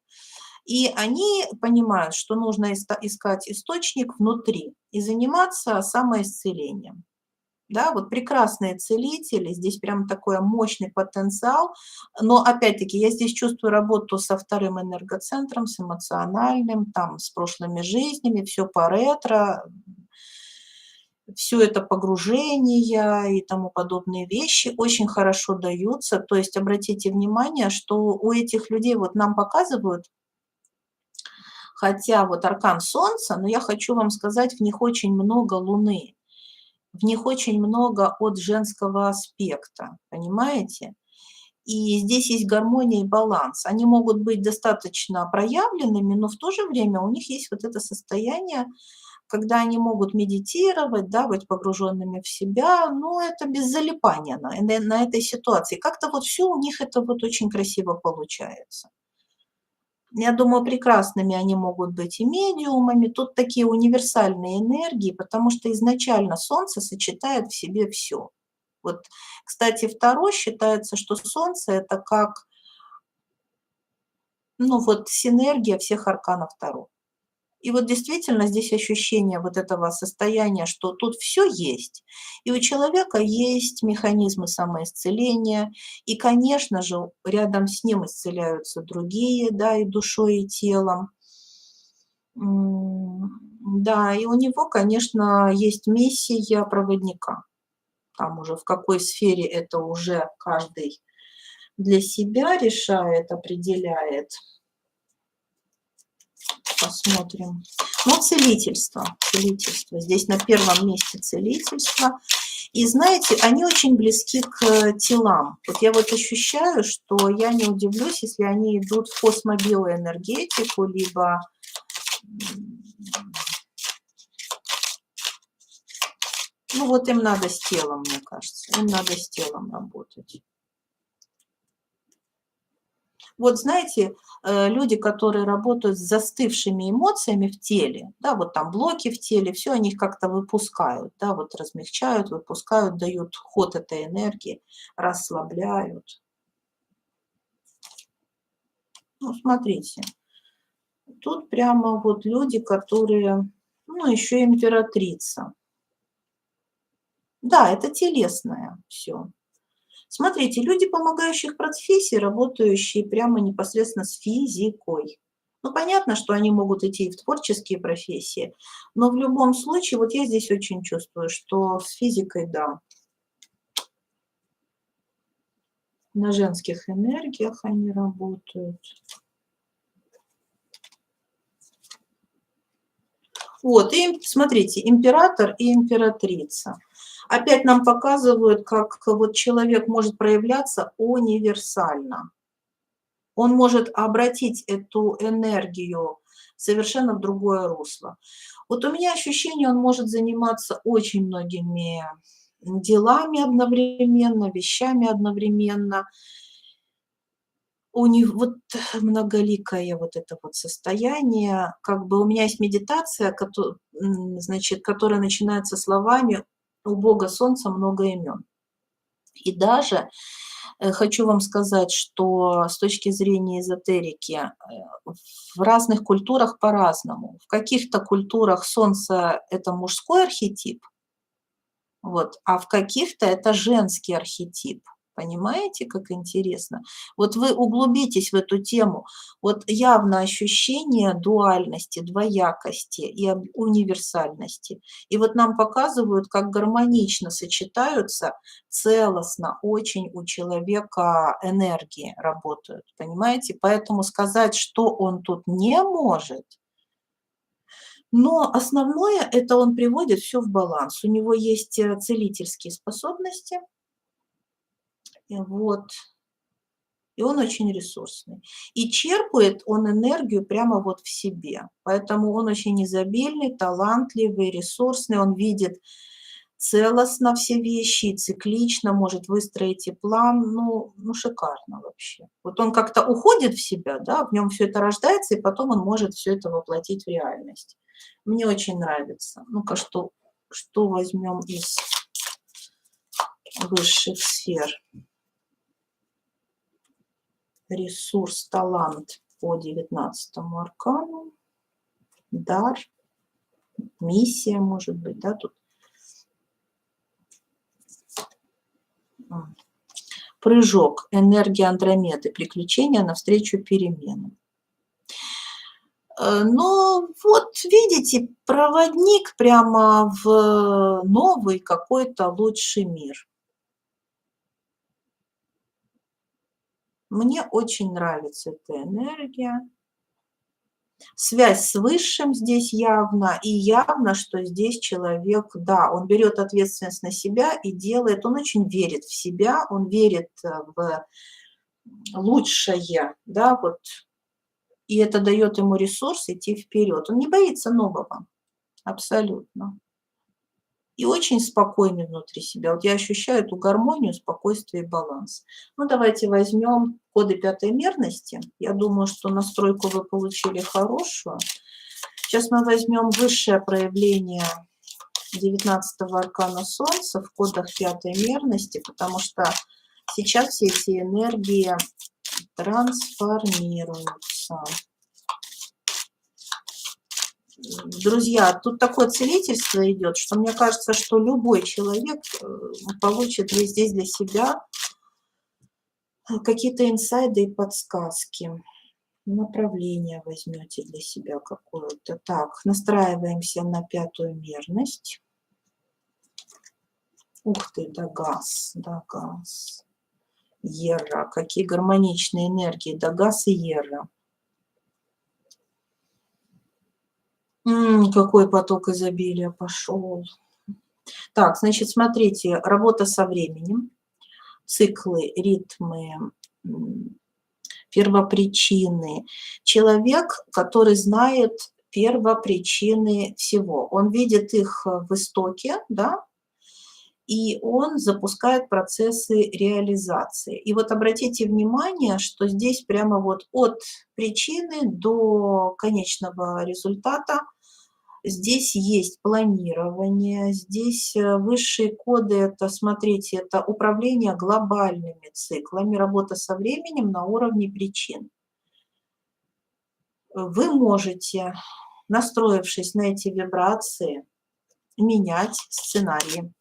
И они понимают, что нужно искать источник внутри и заниматься самоисцелением. Да, вот прекрасные целители, здесь прям такой мощный потенциал, но опять-таки я здесь чувствую работу со вторым энергоцентром, с эмоциональным, там, с прошлыми жизнями, все по ретро, все это погружения и тому подобные вещи очень хорошо даются. То есть обратите внимание, что у этих людей вот нам показывают, хотя вот аркан Солнца, но я хочу вам сказать, в них очень много Луны. В них очень много от женского аспекта, понимаете? И здесь есть гармония и баланс. Они могут быть достаточно проявленными, но в то же время у них есть вот это состояние, когда они могут медитировать, да, быть погруженными в себя, но это без залипания на этой ситуации. Как-то вот все у них это вот очень красиво получается. Я думаю, прекрасными они могут быть и медиумами. Тут такие универсальные энергии, потому что изначально Солнце сочетает в себе все. Вот, кстати, Таро считается, что Солнце – это как, ну вот, синергия всех арканов Таро. И вот действительно здесь ощущение вот этого состояния, что тут все есть. И у человека есть механизмы самоисцеления, и, конечно же, рядом с ним исцеляются другие, да, и душой, и телом. Да, и у него, конечно, есть миссия проводника. Там уже в какой сфере это уже каждый для себя решает, определяет. Посмотрим. Ну, целительство. Целительство. Здесь на первом месте целительство. И знаете, они очень близки к телам. Вот я вот ощущаю, что я не удивлюсь, если они идут в космобиоэнергетику, либо Ну вот им надо с телом, мне кажется, им надо с телом работать. Вот знаете, люди, которые работают с застывшими эмоциями в теле, да, вот там блоки в теле, все они их как-то выпускают, да, вот размягчают, выпускают, дают ход этой энергии, расслабляют. Ну, смотрите, тут прямо вот люди, которые, ну, еще императрица. Да, это телесное все. Смотрите, люди помогающих профессий, работающие прямо непосредственно с физикой. Ну, понятно, что они могут идти и в творческие профессии, но в любом случае, вот я здесь очень чувствую, что с физикой, да, на женских энергиях они работают. Вот, и смотрите, император и императрица. Опять нам показывают, как вот человек может проявляться универсально. Он может обратить эту энергию совершенно в другое русло. Вот у меня ощущение, он может заниматься очень многими делами одновременно, вещами одновременно. У него вот многоликое вот это вот состояние. Как бы у меня есть медитация, значит, которая начинается словами «У Бога Солнца много имен». И даже хочу вам сказать, что с точки зрения эзотерики в разных культурах по-разному. В каких-то культурах Солнце – это мужской архетип, вот, а в каких-то это женский архетип. Понимаете, как интересно? Вот вы углубитесь в эту тему. Вот явно ощущение дуальности, двоякости и универсальности. И вот нам показывают, как гармонично сочетаются, целостно очень у человека энергии работают. Понимаете? Поэтому сказать, что он тут не может, но основное – это он приводит все в баланс. У него есть целительские способности, вот, и он очень ресурсный. И черпает он энергию прямо вот в себе. Поэтому он очень изобильный, талантливый, ресурсный. Он видит целостно все вещи, и циклично, может выстроить и план. Ну шикарно вообще. Вот он как-то уходит в себя, да, в нем все это рождается, и потом он может все это воплотить в реальность. Мне очень нравится. Ну-ка, что возьмем из высших сфер? Ресурс, талант по 19-му аркану, дар, миссия, может быть, да, тут. Прыжок, энергия Андромеды, приключения навстречу переменам. Но вот видите, проводник прямо в новый какой-то лучший мир. Мне очень нравится эта энергия. Связь с Высшим здесь явно, и явно, что здесь человек, да, он берет ответственность на себя и делает, он очень верит в себя, он верит в лучшее, да, вот, и это дает ему ресурс идти вперед. Он не боится нового, абсолютно. И очень спокойный внутри себя. Вот я ощущаю эту гармонию, спокойствие и баланс. Ну, давайте возьмем коды пятой мерности. Я думаю, что настройку вы получили хорошую. Сейчас мы возьмем высшее проявление 19-го аркана Солнца в кодах пятой мерности, потому что сейчас все эти энергии трансформируются. Друзья, тут такое целительство идет, что мне кажется, что любой человек получит здесь для себя какие-то инсайды и подсказки. Направление возьмете для себя какое-то. Так, настраиваемся на пятую мерность. Ух ты, Дагас, Дагас. Ерра, какие гармоничные энергии, Дагас и Ерра. Какой поток изобилия пошел. Так, значит, смотрите, работа со временем, циклы, ритмы, первопричины. Человек, который знает первопричины всего. Он видит их в истоке, да, и он запускает процессы реализации. И вот обратите внимание, что здесь прямо вот от причины до конечного результата здесь есть планирование, здесь высшие коды, это, смотрите, это управление глобальными циклами, работа со временем на уровне причин. Вы можете, настроившись на эти вибрации, менять сценарии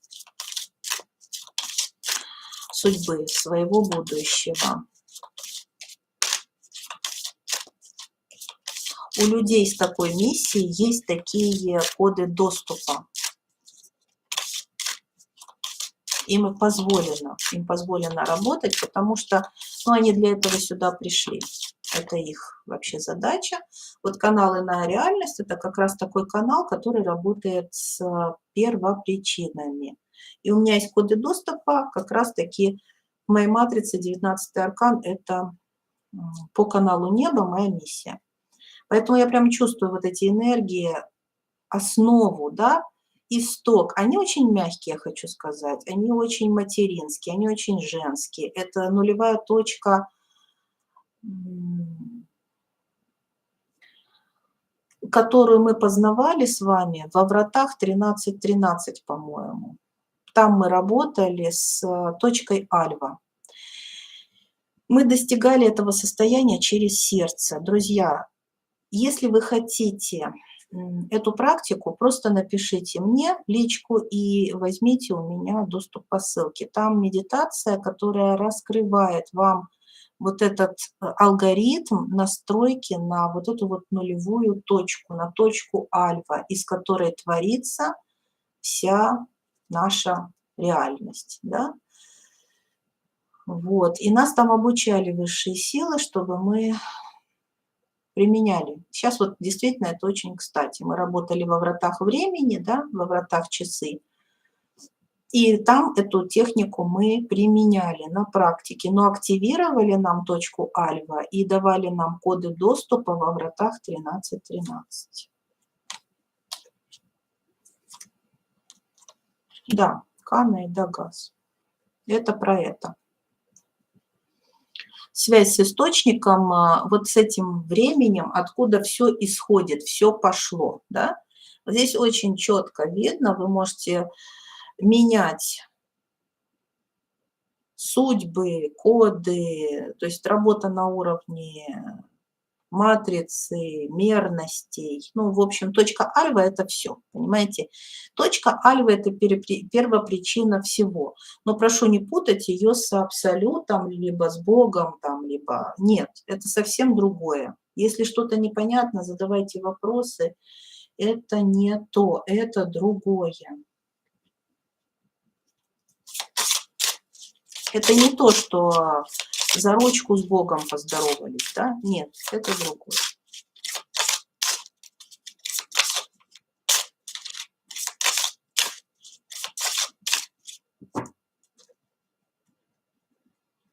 судьбы своего будущего. У людей с такой миссией есть такие коды доступа. Им позволено работать, потому что они для этого сюда пришли. Это их вообще задача. Вот канал «Иная реальность» – это как раз такой канал, который работает с первопричинами. И у меня есть коды доступа, как раз-таки в моей матрице 19-й аркан – это по каналу неба моя миссия. Поэтому я прям чувствую вот эти энергии, основу, да, исток. Они очень мягкие, хочу сказать, они очень материнские, они очень женские. Это нулевая точка, которую мы познавали с вами во вратах 13-13, по-моему. Там мы работали с точкой альва. Мы достигали этого состояния через сердце. Друзья, если вы хотите эту практику, просто напишите мне личку и возьмите у меня доступ по ссылке. Там медитация, которая раскрывает вам вот этот алгоритм настройки на вот эту вот нулевую точку, на точку альфа, из которой творится вся наша реальность. Да? Вот. И нас там обучали высшие силы, чтобы мы применяли. Сейчас вот действительно это очень кстати. Мы работали во вратах времени, да, во вратах часы. И там эту технику мы применяли на практике, но активировали нам точку альфа и давали нам коды доступа во вратах 13-13. Да, Кана и Дагас. Это про это. Связь с источником, вот с этим временем, откуда все исходит, все пошло. Да? Здесь очень четко видно, вы можете менять судьбы, коды, то есть работа на уровне матрицы, мерностей. Ну, в общем, точка альфа – это все, понимаете? Точка альфа – это первопричина всего. Но прошу не путать ее с абсолютом, либо с Богом, там, либо… Нет, это совсем другое. Если что-то непонятно, задавайте вопросы. Это не то, это другое. Это не то, что за ручку с Богом поздоровались, да? Нет, это другое.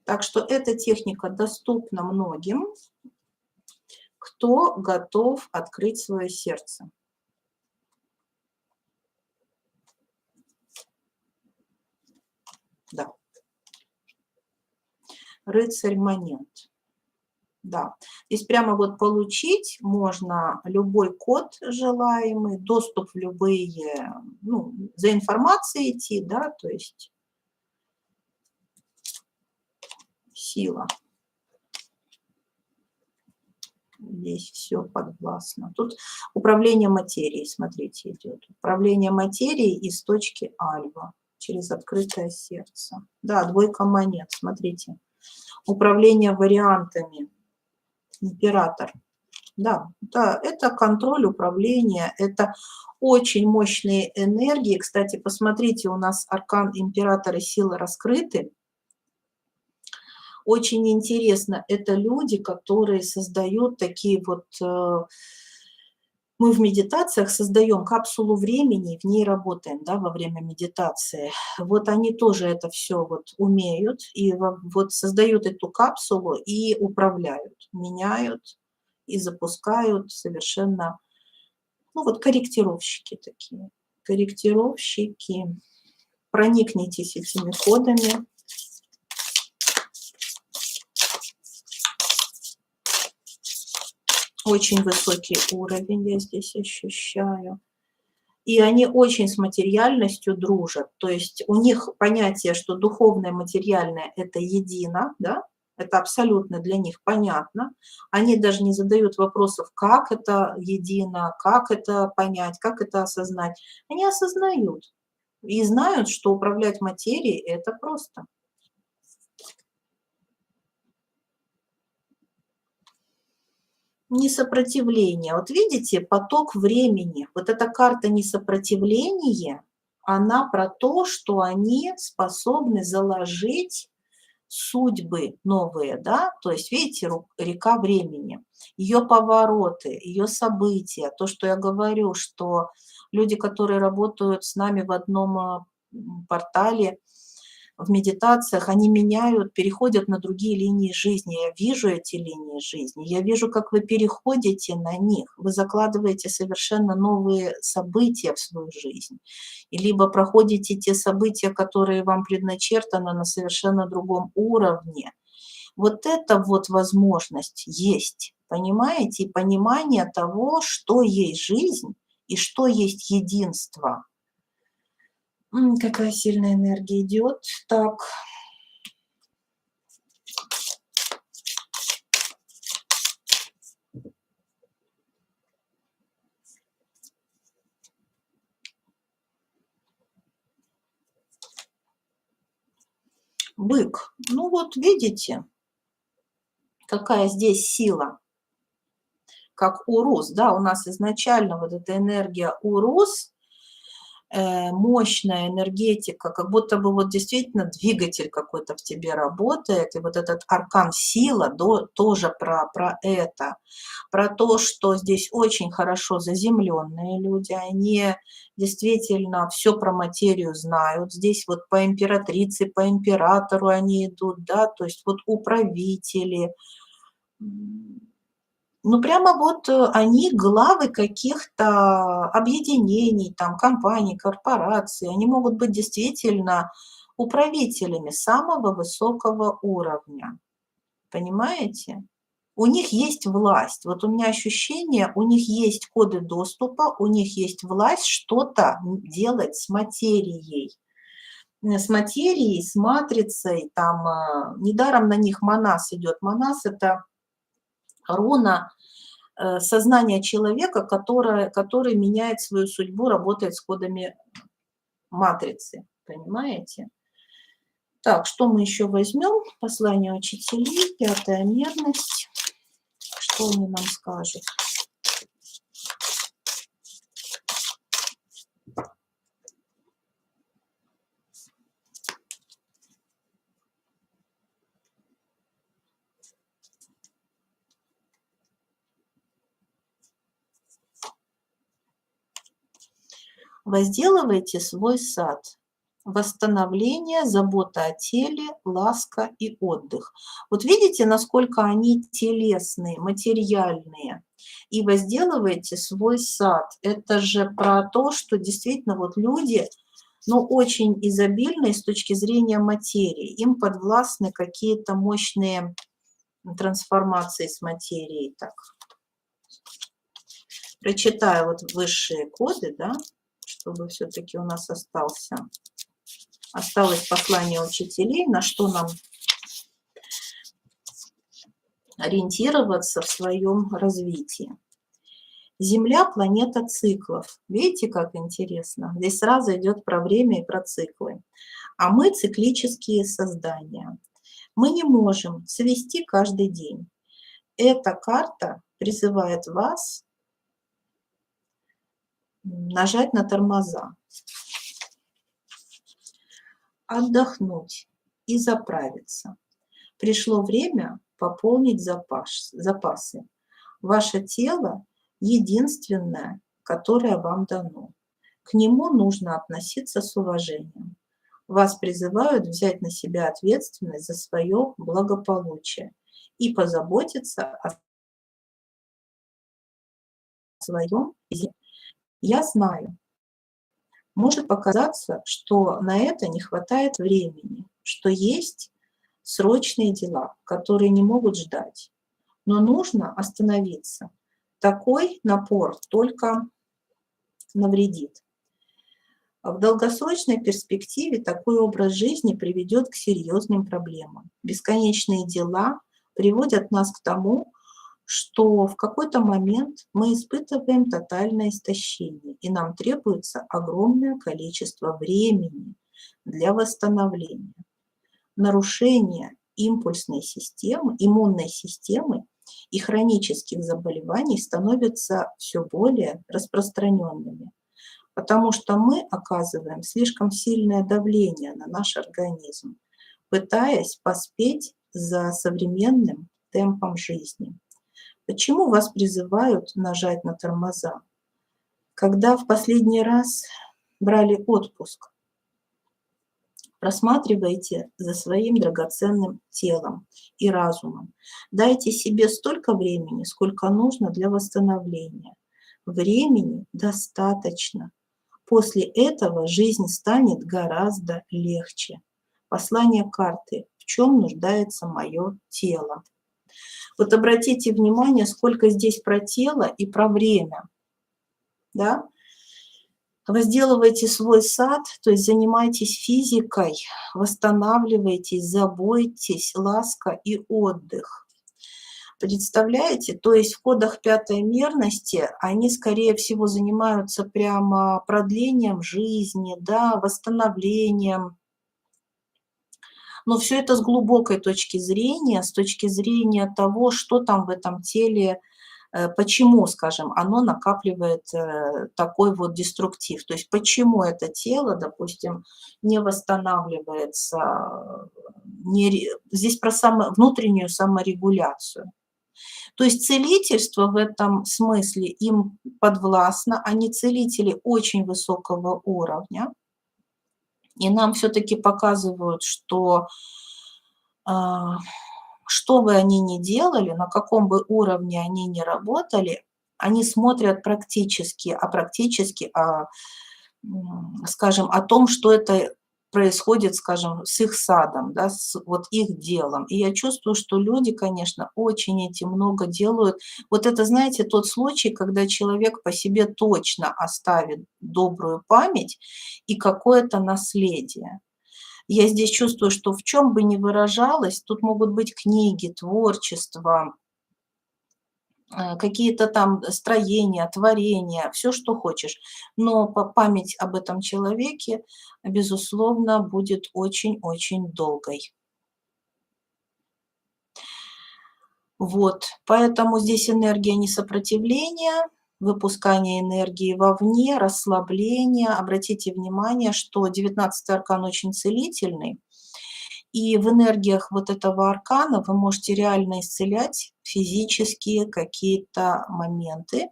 Так что эта техника доступна многим, кто готов открыть свое сердце. Да. Рыцарь монет. Да. Здесь прямо вот получить можно любой код желаемый, доступ в любые, ну, за информацией идти, да, то есть сила. Здесь все подвластно. Тут управление материей, смотрите, идет. Управление материей из точки альфа через открытое сердце. Да, двойка монет, смотрите. Управление вариантами. Император. Да, это контроль, управление, это очень мощные энергии. Кстати, посмотрите, у нас аркан императора силы раскрыты. Очень интересно, это люди, которые создают такие вот… Мы в медитациях создаем капсулу времени, в ней работаем, да, во время медитации. Вот они тоже это все вот умеют, и вот создают эту капсулу и управляют, меняют и запускают совершенно, ну вот корректировщики такие, корректировщики. проникнитесь этими кодами. Очень высокий уровень я здесь ощущаю. И они очень с материальностью дружат. То есть у них понятие, что духовное и материальное – это едино, да? Это абсолютно для них понятно. Они даже не задают вопросов, как это едино, как это понять, как это осознать. Они осознают и знают, что управлять материей – это просто. Несопротивление. Вот видите, поток времени. Вот эта карта несопротивления, она про то, что они способны заложить судьбы новые, да, то есть, видите, река времени, ее повороты, ее события, то, что я говорю, что люди, которые работают с нами в одном портале, в медитациях, они меняют, переходят на другие линии жизни. Я вижу эти линии жизни, я вижу, как вы переходите на них, вы закладываете совершенно новые события в свою жизнь, и либо проходите те события, которые вам предначертаны на совершенно другом уровне. Вот это вот возможность есть, понимаете, и понимание того, что есть жизнь и что есть единство. Какая сильная энергия идет. Так. Бык. Ну вот видите, какая здесь сила. Как Урус, да, у нас изначально вот эта энергия Урус, мощная энергетика, как будто бы вот действительно двигатель какой-то в тебе работает, и вот этот аркан сила тоже про это, про то, что здесь очень хорошо заземленные люди, они действительно все про материю знают, здесь вот по императрице, по императору они идут, да, то есть вот управители, ну, прямо вот они главы каких-то объединений, там, компаний, корпораций. Они могут быть действительно управителями самого высокого уровня. Понимаете? У них есть власть. Вот у меня ощущение, у них есть коды доступа, у них есть власть что-то делать с материей. С материей, с матрицей. Там недаром на них Манас идет. Манас – это руна сознания человека, который меняет свою судьбу, работает с кодами матрицы. Понимаете? Так, что мы еще возьмем? Послание учителей, пятая мерность. Что они нам скажут? Возделывайте свой сад. Восстановление, забота о теле, ласка и отдых. Вот видите, насколько они телесные, материальные. И возделывайте свой сад. Это же про то, что действительно вот люди, ну, очень изобильные с точки зрения материи. Им подвластны какие-то мощные трансформации с материей. Так, прочитаю вот высшие коды, да, чтобы все-таки у нас осталось послание учителей, на что нам ориентироваться в своем развитии. Земля – планета циклов. Видите, как интересно? Здесь сразу идет про время и про циклы. А мы циклические создания. Мы не можем цвести каждый день. Эта карта призывает вас нажать на тормоза, отдохнуть и заправиться. Пришло время пополнить запасы. Ваше тело единственное, которое вам дано. К нему нужно относиться с уважением. Вас призывают взять на себя ответственность за свое благополучие и позаботиться о своем. Я знаю, Может показаться, что на это не хватает времени, что есть срочные дела, которые не могут ждать. Но нужно остановиться. Такой напор только навредит. В долгосрочной перспективе такой образ жизни приведет к серьезным проблемам. Бесконечные дела приводят нас к тому, что в какой-то момент мы испытываем тотальное истощение, и нам требуется огромное количество времени для восстановления. Нарушение импульсной системы, иммунной системы и хронических заболеваний становятся все более распространенными, потому что мы оказываем слишком сильное давление на наш организм, пытаясь поспеть за современным темпом жизни. Почему вас призывают нажать на тормоза? Когда в последний раз брали отпуск, просматривайте за своим драгоценным телом и разумом. Дайте себе столько времени, сколько нужно для восстановления. Времени достаточно. После этого жизнь станет гораздо легче. Послание карты. В чем нуждается мое тело? Вот обратите внимание, сколько здесь про тело и про время. Да? Возделывайте свой сад, то есть занимайтесь физикой, восстанавливайтесь, заботьтесь, ласка и отдых. Представляете? То есть в кодах пятой мерности они, скорее всего, занимаются прямо продлением жизни, да, восстановлением. Но все это с глубокой точки зрения, с точки зрения того, что там в этом теле, почему, скажем, оно накапливает такой вот деструктив. То есть почему это тело, допустим, не восстанавливается. Здесь про внутреннюю саморегуляцию. То есть целительство в этом смысле им подвластно, они целители очень высокого уровня. И нам все-таки показывают, что что бы они ни делали, на каком бы уровне они ни работали, они смотрят практически, скажем, о том, что это происходит, скажем, с их садом, да, с вот их делом. И я чувствую, что люди, конечно, очень этим много делают. Вот это, знаете, тот случай, когда человек по себе точно оставит добрую память и какое-то наследие. Я здесь чувствую, что в чем бы ни выражалось, тут могут быть книги, творчество, какие-то там строения, творения, все, что хочешь. Но память об этом человеке, безусловно, будет очень-очень долгой. Вот, поэтому здесь энергия несопротивления, выпускание энергии вовне, расслабление. Обратите внимание, что 19-й аркан очень целительный, и в энергиях вот этого аркана вы можете реально исцелять физические какие-то моменты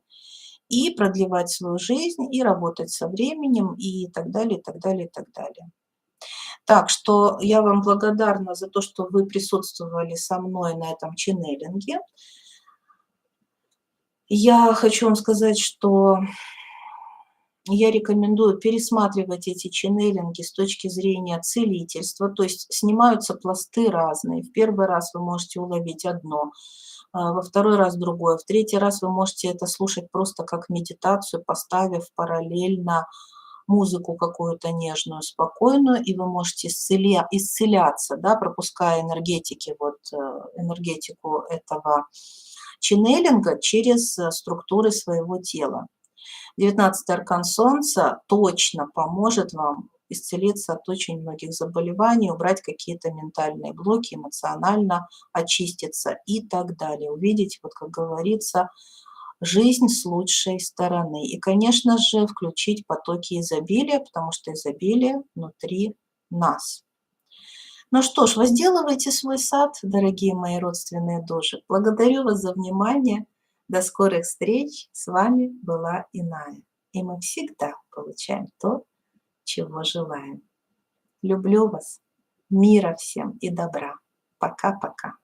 и продлевать свою жизнь, и работать со временем, и так далее, и так далее, и так далее. Так что я вам благодарна за то, что вы присутствовали со мной на этом ченнелинге. Я хочу вам сказать, что я рекомендую пересматривать эти ченнелинги с точки зрения целительства, то есть снимаются пласты разные. В первый раз вы можете уловить одно, во второй раз другое, в третий раз вы можете это слушать просто как медитацию, поставив параллельно музыку какую-то нежную, спокойную, и вы можете исцеляться, да, пропуская энергетику этого ченнелинга через структуры своего тела. 19-й аркан Солнца точно поможет вам исцелиться от очень многих заболеваний, убрать какие-то ментальные блоки, эмоционально очиститься и так далее. Увидеть, вот как говорится, жизнь с лучшей стороны. И, конечно же, включить потоки изобилия, потому что изобилие внутри нас. Ну что ж, возделывайте свой сад, дорогие мои родственные души. Благодарю вас за внимание. До скорых встреч. С вами была Иная. И мы всегда получаем то, чего желаем. Люблю вас. Мира всем и добра. Пока-пока.